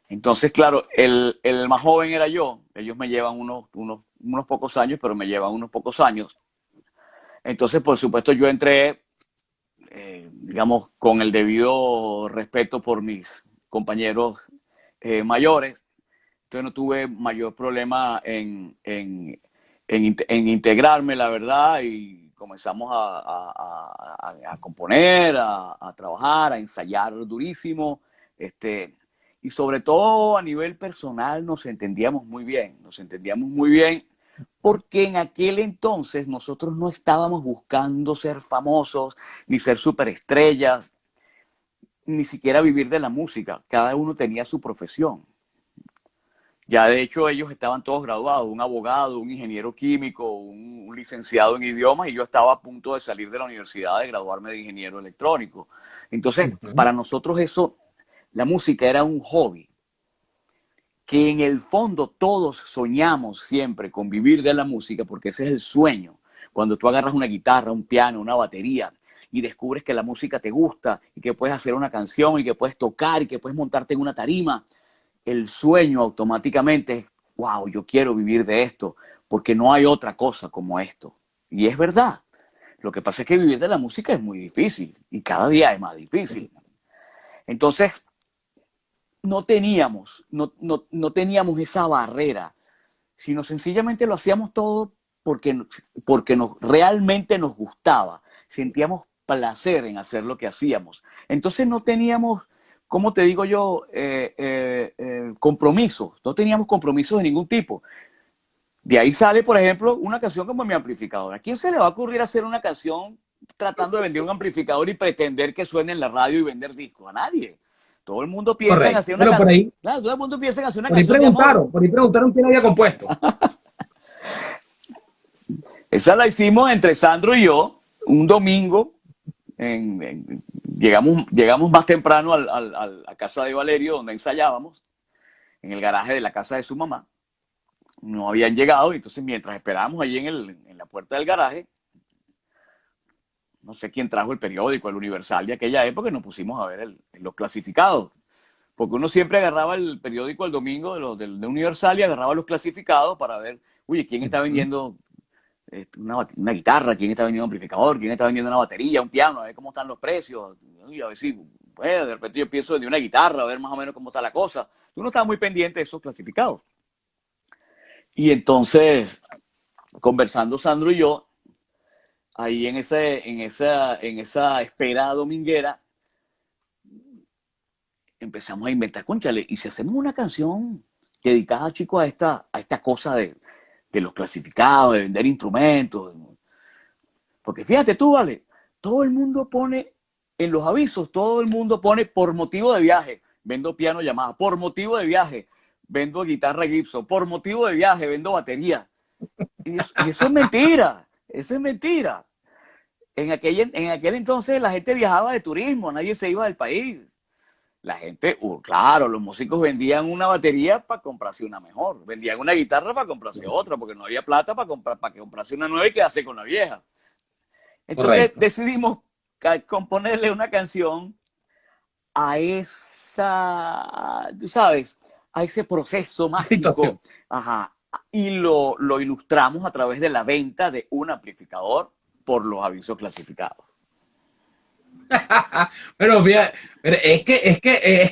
Entonces, claro, el más joven era yo. Ellos me llevan unos pocos años, pero me llevan unos pocos años. Entonces, por supuesto, yo entré, digamos, con el debido respeto por mis compañeros mayores. Entonces no tuve mayor problema en integrarme, la verdad, y comenzamos a componer, a trabajar, a ensayar durísimo. Y sobre todo a nivel personal nos entendíamos muy bien, porque en aquel entonces nosotros no estábamos buscando ser famosos, ni ser superestrellas, ni siquiera vivir de la música. Cada uno tenía su profesión. Ya de hecho ellos estaban todos graduados, un abogado, un ingeniero químico, un licenciado en idiomas, y yo estaba a punto de salir de la universidad, de graduarme de ingeniero electrónico. Entonces, para nosotros eso, la música era un hobby, que en el fondo todos soñamos siempre con vivir de la música, porque ese es el sueño. Cuando tú agarras una guitarra, un piano, una batería y descubres que la música te gusta y que puedes hacer una canción y que puedes tocar y que puedes montarte en una tarima, el sueño automáticamente es, wow, yo quiero vivir de esto, porque no hay otra cosa como esto. Y es verdad. Lo que pasa es que vivir de la música es muy difícil y cada día es más difícil. Entonces, no teníamos esa barrera, sino sencillamente lo hacíamos todo porque realmente nos gustaba, sentíamos placer en hacer lo que hacíamos. Entonces no teníamos, ¿cómo te digo yo? Compromisos, no teníamos compromisos de ningún tipo. De ahí sale, por ejemplo, una canción como Mi Amplificador. ¿A quién se le va a ocurrir hacer una canción tratando de vender un amplificador y pretender que suene en la radio y vender discos? A nadie. Todo el mundo piensa en Correcto. hacer una Bueno, canción. Claro, todo el mundo piensa en hacer una por ahí canción de amor. preguntaron, por ahí preguntaron quién había compuesto. Esa la hicimos entre Sandro y yo un domingo. Llegamos más temprano a la casa de Valerio, donde ensayábamos, en el garaje de la casa de su mamá. No habían llegado, y entonces mientras esperábamos allí en la puerta del garaje, no sé quién trajo el periódico, el Universal de aquella época, y nos pusimos a ver los clasificados. Porque uno siempre agarraba el periódico el domingo de Universal y agarraba los clasificados para ver, oye, quién está vendiendo una guitarra, quién está vendiendo un amplificador, quién está vendiendo una batería, un piano, a ver cómo están los precios, y a ver si, pues, de repente yo pienso de una guitarra, a ver más o menos cómo está la cosa. Uno estaba muy pendiente de esos clasificados. Y entonces, conversando Sandro y yo, ahí en esa espera dominguera, empezamos a inventar, cónchale, y si hacemos una canción dedicada, chicos, a esta cosa de los clasificados, de vender instrumentos. Porque fíjate tú, vale, todo el mundo pone en los avisos, todo el mundo pone por motivo de viaje, vendo piano Yamaha, por motivo de viaje, vendo guitarra Gibson, por motivo de viaje, vendo batería. Y eso es mentira, eso es mentira. En aquel entonces la gente viajaba de turismo, nadie se iba del país. La gente, claro, los músicos vendían una batería para comprarse una mejor, vendían una guitarra para comprarse otra, porque no había plata para que comprarse una nueva y quedarse con la vieja. Entonces Correcto. decidimos componerle una canción a esa, tú sabes, a ese proceso Situación. mágico. Ajá. Y lo ilustramos a través de la venta de un amplificador por los avisos clasificados. Pero, pero es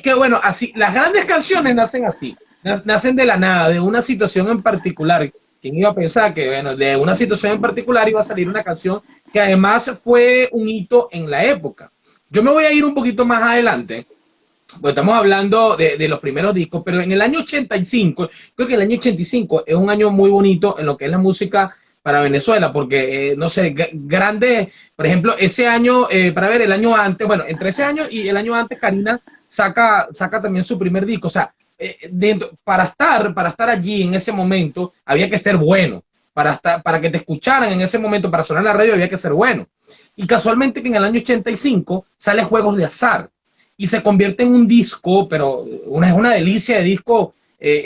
que, bueno, así, las grandes canciones nacen así, nacen de la nada, de una situación en particular. ¿Quién iba a pensar que, bueno, de una situación en particular iba a salir una canción que además fue un hito en la época? Yo me voy a ir un poquito más adelante, pues estamos hablando de los primeros discos, pero en el año 85, creo que el año 85 es un año muy bonito en lo que es la música para Venezuela, porque, no sé, grandes, por ejemplo, ese año, para ver, el año antes, bueno, entre ese año y el año antes, Karina saca también su primer disco, o sea, para estar allí en ese momento, había que ser bueno, para que te escucharan en ese momento, para sonar en la radio, había que ser bueno. Y casualmente que en el año 85 sale Juegos de Azar, y se convierte en un disco, pero es una delicia de disco,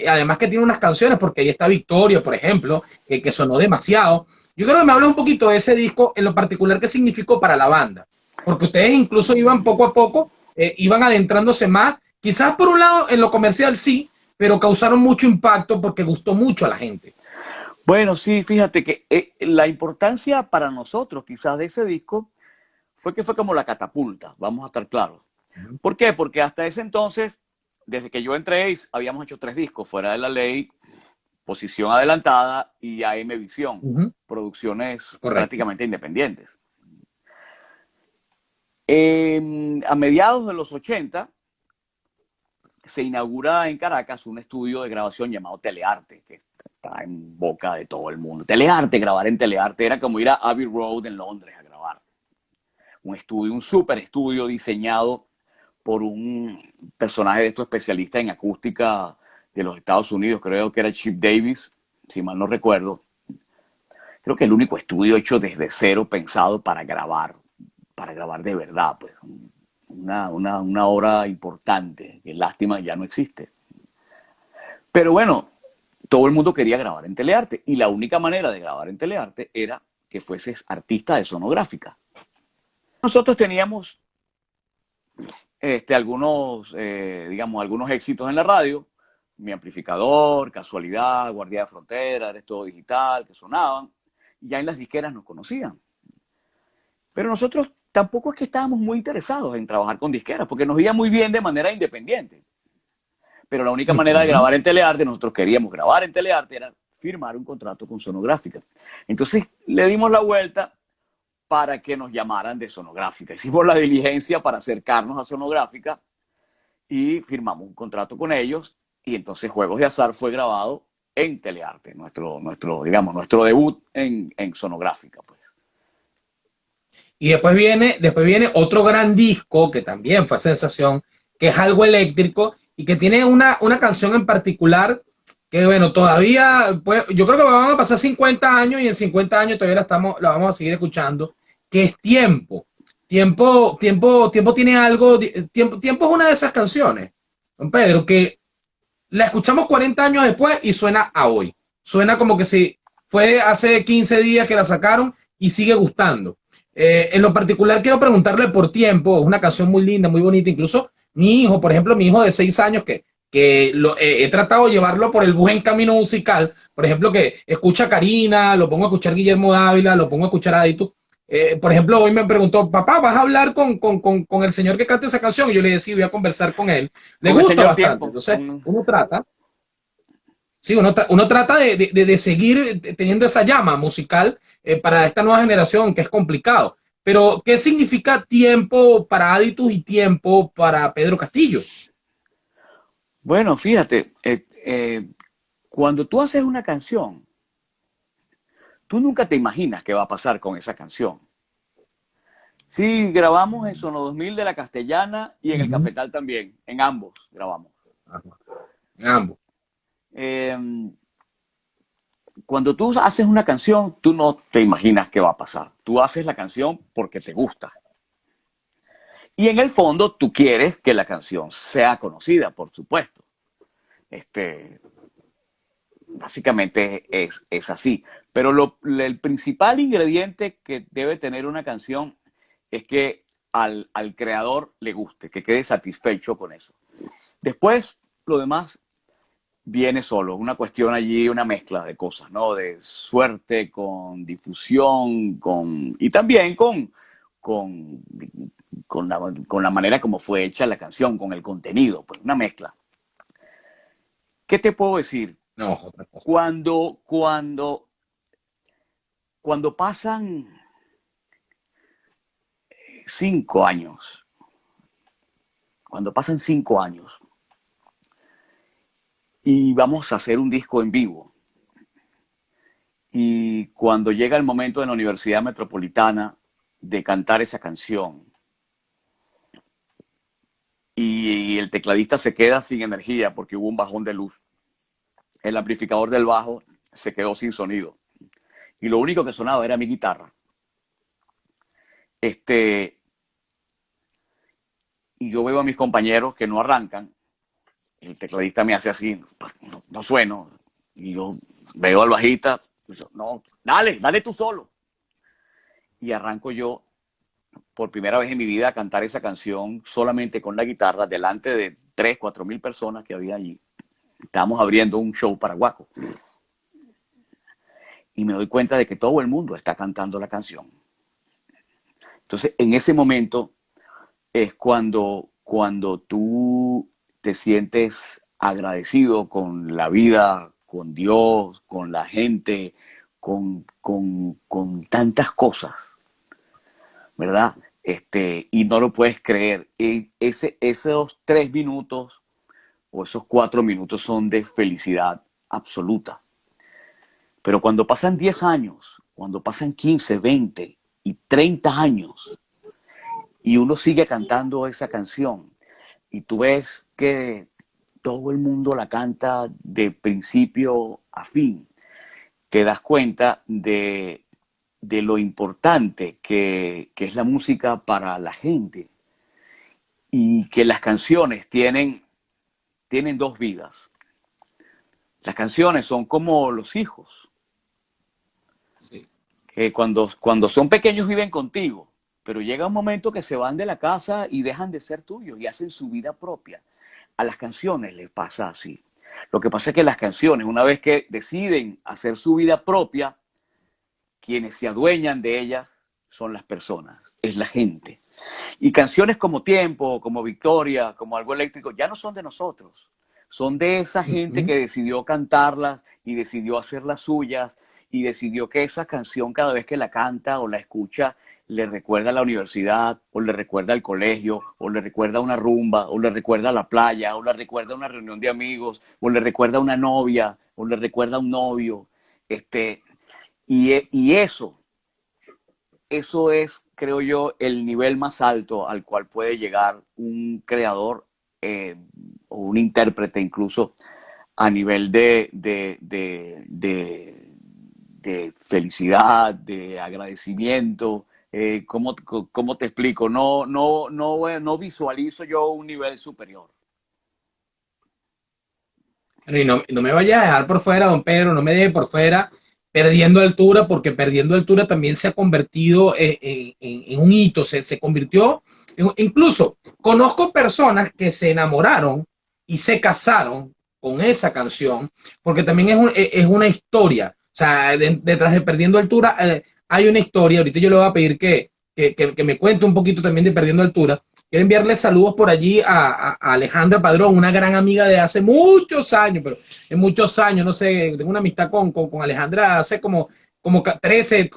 además que tiene unas canciones, porque ahí está Victoria, por ejemplo, que sonó demasiado. Yo creo que me habla un poquito de ese disco, en lo particular que significó para la banda, porque ustedes incluso iban poco a poco, iban adentrándose más, quizás por un lado en lo comercial sí, pero causaron mucho impacto porque gustó mucho a la gente. Bueno, sí, fíjate que la importancia para nosotros quizás de ese disco fue que fue como la catapulta, vamos a estar claros. ¿Por qué? Porque hasta ese entonces, desde que yo entré, habíamos hecho 3 discos, Fuera de la Ley, Posición Adelantada y AM Visión, producciones Correcto. prácticamente independientes. A mediados de los 80 se inaugura en Caracas un estudio de grabación llamado Telearte, que está en boca de todo el mundo. Telearte, grabar en Telearte era como ir a Abbey Road en Londres a grabar. Un estudio, un super estudio diseñado por un personaje de estos especialistas en acústica de los Estados Unidos, creo que era Chip Davis, si mal no recuerdo. Creo que el único estudio hecho desde cero pensado para grabar de verdad, pues. Una obra importante, que lástima ya no existe. Pero bueno, todo el mundo quería grabar en Telearte y la única manera de grabar en Telearte era que fueses artista de sonográfica. Nosotros teníamos algunos, digamos, algunos éxitos en la radio, Mi Amplificador, Casualidad, Guardia de Frontera, Eres Todo Digital, que sonaban, y ya en las disqueras nos conocían. Pero nosotros tampoco es que estábamos muy interesados en trabajar con disqueras, porque nos iba muy bien de manera independiente. Pero la única manera de grabar en Telearte, nosotros queríamos grabar en Telearte, era firmar un contrato con Sonográfica. Entonces le dimos la vuelta para que nos llamaran de Sonográfica. Hicimos la diligencia para acercarnos a Sonográfica y firmamos un contrato con ellos, y entonces Juegos de Azar fue grabado en Telearte, digamos, nuestro debut en Sonográfica, pues. Y después viene otro gran disco que también fue sensación, que es Algo Eléctrico, y que tiene una canción en particular que, bueno, todavía, pues, yo creo que van a pasar 50 años y en 50 años todavía la vamos a seguir escuchando, que es Tiempo. Tiempo tiene algo, Tiempo es una de esas canciones, don Pedro, que la escuchamos 40 años después y suena a hoy. Suena como que si fue hace 15 días que la sacaron y sigue gustando. En lo particular quiero preguntarle por Tiempo, es una canción muy linda, muy bonita, incluso mi hijo, por ejemplo, mi hijo de 6 años he tratado de llevarlo por el buen camino musical, por ejemplo, que escucha a Karina, lo pongo a escuchar Guillermo Dávila, lo pongo a escuchar a Aditu. Por ejemplo, hoy me preguntó, papá, ¿vas a hablar con el señor que canta esa canción? Y yo le decía, sí, voy a conversar con él. Le Con el gusta señor bastante. Tiempo. Entonces, uno trata, sí, uno trata de seguir teniendo esa llama musical para esta nueva generación, que es complicado. Pero, ¿qué significa Tiempo para Aditus y Tiempo para Pedro Castillo? Bueno, fíjate, cuando tú haces una canción, tú nunca te imaginas qué va a pasar con esa canción. Sí, grabamos en Sono 2000 de la Castellana y en el Ujú. Cafetal también, en ambos grabamos. Ajá. En ambos. Eh, Cuando tú haces una canción, tú no te imaginas qué va a pasar. Tú haces la canción porque te gusta. Y en el fondo tú quieres que la canción sea conocida, por supuesto. Este, básicamente es así. Pero el principal ingrediente que debe tener una canción es que al creador le guste, que quede satisfecho con eso. Después, lo demás viene solo, una cuestión allí, una mezcla de cosas, ¿no? De suerte, con difusión, y también con, con la manera como fue hecha la canción, con el contenido, pues una mezcla. ¿Qué te puedo decir? No, es otra cosa. Cuando, cuando, cuando pasan 5 años, cuando pasan 5 años y vamos a hacer un disco en vivo, y cuando llega el momento en la Universidad Metropolitana de cantar esa canción, y el tecladista se queda sin energía porque hubo un bajón de luz, el amplificador del bajo se quedó sin sonido y lo único que sonaba era mi guitarra. Este, y yo veo a mis compañeros que no arrancan, el tecladista me hace así, no, no sueno, y yo veo al bajista, no, dale, dale tú solo. Y arranco yo por primera vez en mi vida a cantar esa canción solamente con la guitarra delante de 3, 4 mil personas que había allí. Estábamos abriendo un show para Guaco. Y me doy cuenta de que todo el mundo está cantando la canción. Entonces, en ese momento es cuando tú te sientes agradecido con la vida, con Dios, con la gente, con tantas cosas, ¿verdad? Y no lo puedes creer. Esos 3 minutos o esos 4 minutos son de felicidad absoluta. Pero cuando pasan 10 años, cuando pasan 15, 20 y 30 años, y uno sigue cantando esa canción, y tú ves que todo el mundo la canta de principio a fin, te das cuenta de lo importante que es la música para la gente y que las canciones tienen dos vidas. Las canciones son como los hijos, Sí. que cuando son pequeños viven contigo, pero llega un momento que se van de la casa y dejan de ser tuyos y hacen su vida propia. A las canciones les pasa así. Lo que pasa es que las canciones, una vez que deciden hacer su vida propia, quienes se adueñan de ellas son las personas, es la gente. Y canciones como Tiempo, como Victoria, como Algo Eléctrico, ya no son de nosotros. Son de esa gente Ujú. que decidió cantarlas y decidió hacerlas suyas y decidió que esa canción cada vez que la canta o la escucha le recuerda a la universidad o le recuerda al colegio o le recuerda a una rumba o le recuerda a la playa o le recuerda a una reunión de amigos o le recuerda a una novia o le recuerda a un novio. Este, y eso es, creo yo, el nivel más alto al cual puede llegar un creador o un intérprete incluso a nivel de felicidad, de agradecimiento. ¿Cómo te explico? No visualizo yo un nivel superior. Bueno, y no me vayas a dejar por fuera, don Pedro, no me deje por fuera perdiendo altura, porque perdiendo altura también se ha convertido en un hito, se convirtió, incluso conozco personas que se enamoraron y se casaron con esa canción, porque también es una historia, o sea, detrás de Perdiendo Altura hay una historia, ahorita yo le voy a pedir que me cuente un poquito también de Perdiendo Altura. Quiero enviarle saludos por allí a Alejandra Padrón, una gran amiga de hace muchos años, pero en muchos años, no sé, tengo una amistad con Alejandra hace como 13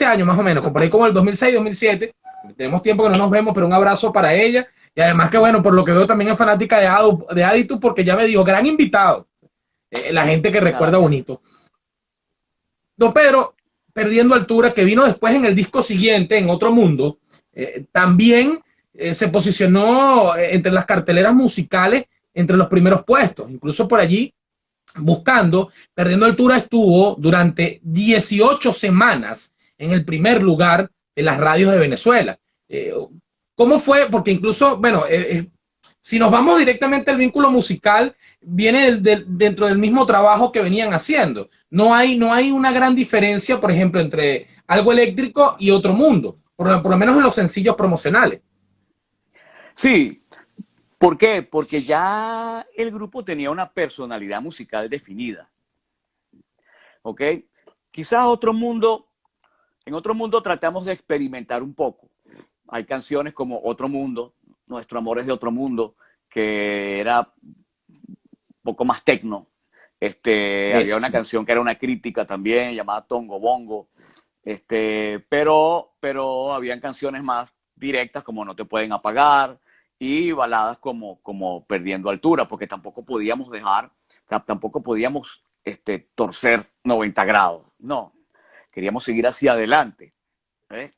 años más o menos, por ahí como el 2006, 2007. Tenemos tiempo que no nos vemos, pero un abrazo para ella Y además que, bueno, por lo que veo también es fanática de Aditu, porque ya me dijo, gran invitado. La gente que Muchas recuerda gracias. bonito. Don Pedro, perdiendo altura, que vino después en el disco siguiente, en Otro Mundo, también se posicionó entre las carteleras musicales, entre los primeros puestos. Incluso por allí, buscando, perdiendo altura, estuvo durante 18 semanas en el primer lugar de las radios de Venezuela. ¿Cómo fue? Porque incluso, bueno, si nos vamos directamente al vínculo musical, viene dentro del mismo trabajo que venían haciendo. No hay una gran diferencia, por ejemplo, entre Algo Eléctrico y Otro Mundo, por lo menos en los sencillos promocionales. Sí, ¿por qué? Porque ya el grupo tenía una personalidad musical definida, ¿ok? Quizás en Otro Mundo tratamos de experimentar un poco. Hay canciones como Otro Mundo, Nuestro Amor es de Otro Mundo, que era un poco más tecno. Había una Es, canción que era una crítica también, llamada Tongo Bongo. Pero habían canciones más directas como No te pueden apagar y baladas como Perdiendo altura, porque tampoco podíamos tampoco podíamos torcer 90 grados. No, queríamos seguir hacia adelante, ¿eh?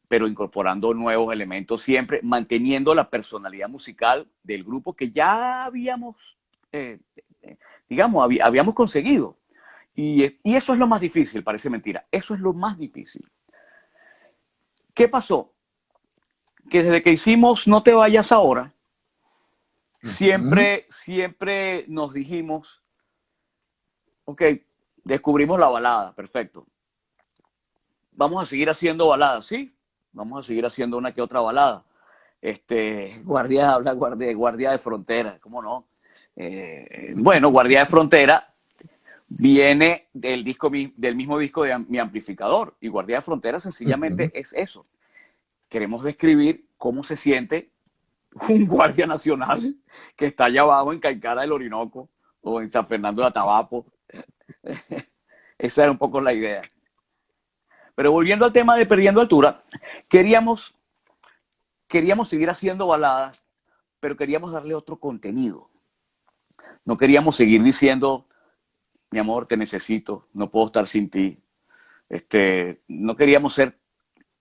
Pero incorporando nuevos elementos siempre, manteniendo la personalidad musical del grupo que ya habíamos, digamos, habíamos conseguido. Y eso es lo más difícil, parece mentira. Eso es lo más difícil. ¿Qué pasó? Que desde que hicimos No te vayas ahora, uh -huh. siempre nos dijimos, ok, descubrimos la balada, perfecto. Vamos a seguir haciendo baladas, sí, vamos a seguir haciendo una que otra balada. Guardia de Frontera, ¿cómo no? Bueno, Guardia de Frontera viene del mismo disco de Mi Amplificador, y Guardia de Frontera Uh sencillamente -huh. es eso. Queremos describir cómo se siente un guardia nacional que está allá abajo en Caicara del Orinoco o en San Fernando de Atabapo. Esa era un poco la idea. Pero volviendo al tema de Perdiendo altura, queríamos, queríamos seguir haciendo baladas, pero queríamos darle otro contenido. No queríamos seguir diciendo, mi amor, te necesito, no puedo estar sin ti. No queríamos ser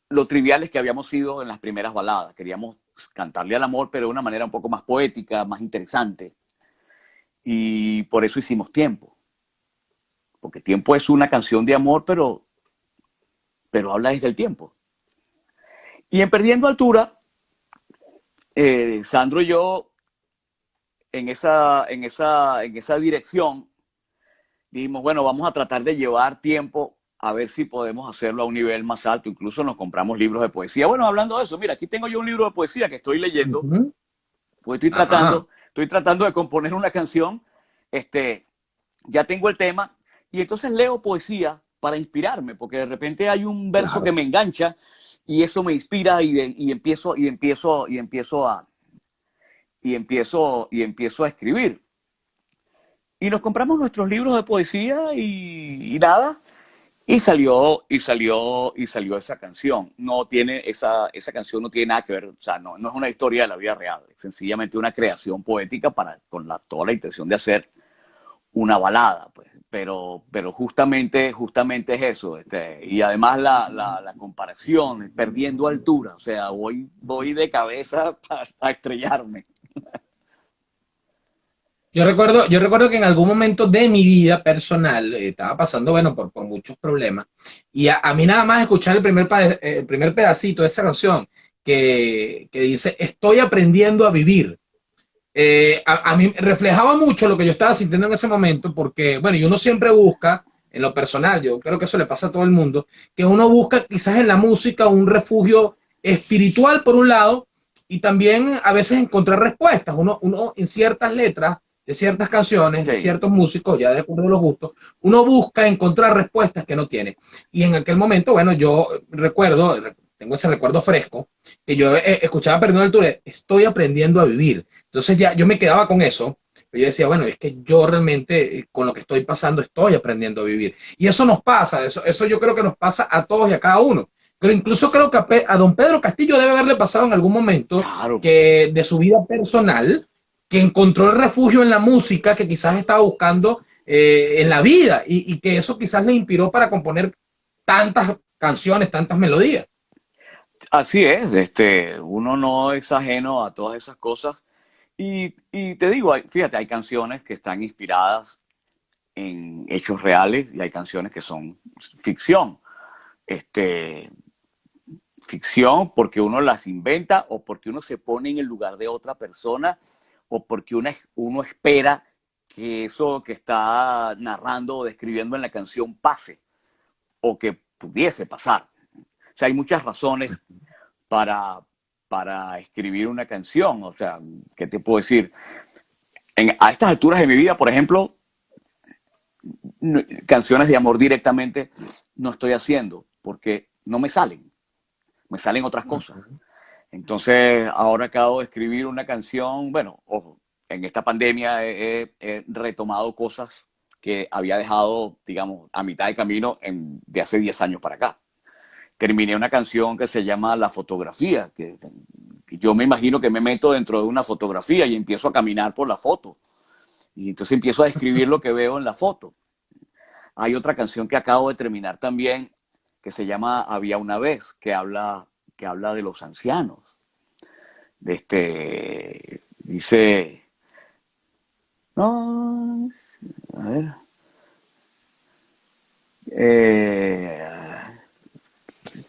lo triviales que habíamos sido en las primeras baladas. Queríamos cantarle al amor, pero de una manera un poco más poética, más interesante. Y por eso hicimos Tiempo. Porque Tiempo es una canción de amor, pero habla desde el tiempo. Y en Perdiendo altura, Sandro y yo, en esa dirección, dijimos, bueno, vamos a tratar de llevar Tiempo a ver si podemos hacerlo a un nivel más alto. Incluso nos compramos libros de poesía. Bueno, hablando de eso, mira, aquí tengo yo un libro de poesía que estoy Uh leyendo, -huh. pues Ajá, estoy tratando de componer una canción, ya tengo el tema, y entonces leo poesía para inspirarme, porque de repente hay un verso que claro. me engancha y eso me inspira y empiezo a escribir. Y nos compramos nuestros libros de poesía y nada, y salió esa canción. Esa canción no tiene nada que ver, o sea, no es una historia de la vida real, es sencillamente una creación poética con toda la intención de hacer una balada, pues. Pero justamente es eso. Y además la comparación, perdiendo altura, o sea, voy de cabeza a estrellarme. Yo recuerdo que en algún momento de mi vida personal estaba pasando, bueno, por muchos problemas. Y a mí nada más escuchar el primer pedacito de esa canción que dice, estoy aprendiendo a vivir. A mí reflejaba mucho lo que yo estaba sintiendo en ese momento, porque, bueno, y uno siempre busca, en lo personal, yo creo que eso le pasa a todo el mundo, que uno busca quizás en la música un refugio espiritual por un lado, y también a veces encontrar respuestas. Uno en ciertas letras de ciertas canciones, de Sí, ciertos músicos, ya de acuerdo a los gustos, uno busca encontrar respuestas que no tiene. Y en aquel momento, bueno, yo recuerdo, tengo ese recuerdo fresco, que yo escuchaba Perdiendo Altura, estoy aprendiendo a vivir. Entonces ya yo me quedaba con eso. Yo decía, bueno, es que yo realmente con lo que estoy pasando estoy aprendiendo a vivir. Y eso nos pasa, eso yo creo que nos pasa a todos y a cada uno. Pero incluso creo que a don Pedro Castillo debe haberle pasado en algún momento Claro, que de su vida personal, que encontró el refugio en la música que quizás estaba buscando en la vida y que eso quizás le inspiró para componer tantas canciones, tantas melodías. así es, uno no es ajeno a todas esas cosas. Y te digo, fíjate, hay canciones que están inspiradas en hechos reales y hay canciones que son ficción. Este, ficción porque uno las inventa o porque uno se pone en el lugar de otra persona o porque uno espera que eso que está narrando o describiendo en la canción pase o que pudiese pasar. O sea, hay muchas razones para, para escribir una canción. O sea, ¿qué te puedo decir? A estas alturas de mi vida, por ejemplo, canciones de amor directamente no estoy haciendo porque no me salen otras cosas. Entonces, ahora acabo de escribir una canción, bueno, ojo, en esta pandemia he retomado cosas que había dejado, digamos, a mitad de camino de hace 10 años para acá. Terminé una canción que se llama La Fotografía, que yo me imagino que me meto dentro de una fotografía y empiezo a caminar por la foto. Y entonces empiezo a describir lo que veo en la foto. Hay otra canción que acabo de terminar también, que se llama Había una vez, que habla de los ancianos. Dice, no, a ver,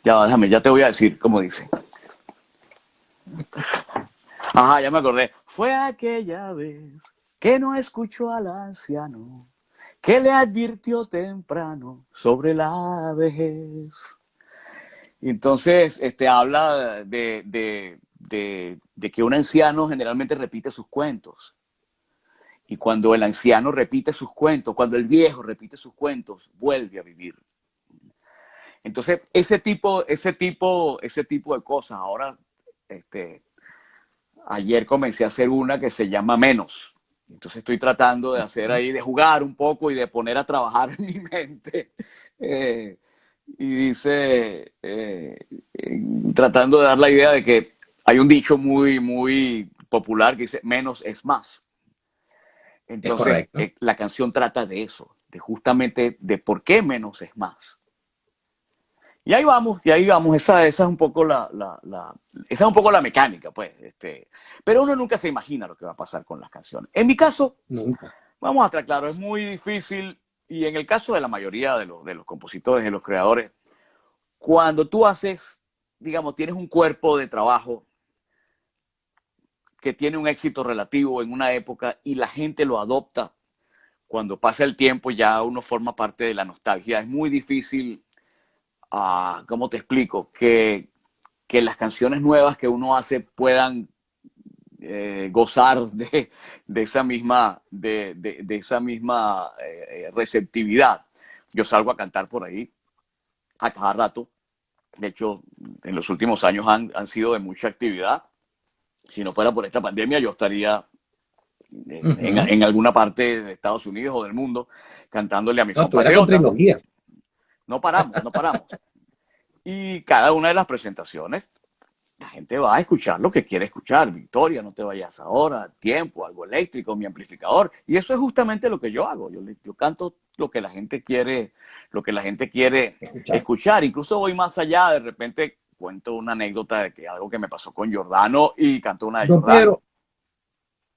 déjame, ya te voy a decir cómo dice. Ajá, ya me acordé. Fue aquella vez que no escuchó al anciano, que le advirtió temprano sobre la vejez. Entonces, habla de que un anciano generalmente repite sus cuentos. Y cuando el anciano repite sus cuentos, cuando el viejo repite sus cuentos, vuelve a vivir. Entonces, ese tipo de cosas. Ahora, ayer comencé a hacer una que se llama Menos. Entonces estoy tratando de hacer ahí, de jugar un poco y de poner a trabajar en mi mente. Y dice, tratando de dar la idea de que hay un dicho muy, muy popular que dice, menos es más. Es Entonces, correcto. la canción trata de eso, de justamente de por qué menos es más. Y ahí vamos, esa es un poco esa es un poco la mecánica, pues. Pero uno nunca se imagina lo que va a pasar con las canciones. En mi caso, Nunca. vamos a estar claros, es muy difícil, y en el caso de la mayoría de los compositores, de los creadores, cuando tú haces, digamos, tienes un cuerpo de trabajo que tiene un éxito relativo en una época y la gente lo adopta, cuando pasa el tiempo ya uno forma parte de la nostalgia. Es muy difícil, ¿cómo te explico? Que las canciones nuevas que uno hace puedan gozar de esa misma receptividad. Yo salgo a cantar por ahí a cada rato. De hecho, en los últimos años han sido de mucha actividad. Si no fuera por esta pandemia, yo estaría en alguna parte de Estados Unidos o del mundo cantándole a mis No, tú eras con compatriotas. trilogía. No paramos, no paramos. Y cada una de las presentaciones, la gente va a escuchar lo que quiere escuchar. Victoria, no te vayas ahora, tiempo, algo eléctrico, mi amplificador. Y eso es justamente lo que yo hago. Yo canto lo que la gente quiere, Escuchar. escuchar. Incluso voy más allá, de repente cuento una anécdota de que algo que me pasó con Giordano y canto una de Don Giordano. Pedro,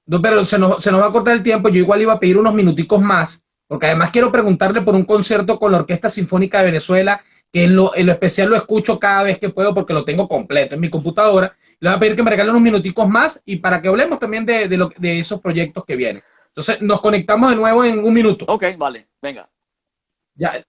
don Pedro, se nos va a cortar el tiempo. Yo igual iba a pedir unos minuticos más, porque además quiero preguntarle por un concierto con la Orquesta Sinfónica de Venezuela, que en lo especial lo escucho cada vez que puedo porque lo tengo completo en mi computadora. Le voy a pedir que me regale unos minuticos más y para que hablemos también de esos proyectos que vienen. Entonces, nos conectamos de nuevo en un minuto. Ok, vale, venga. Ya,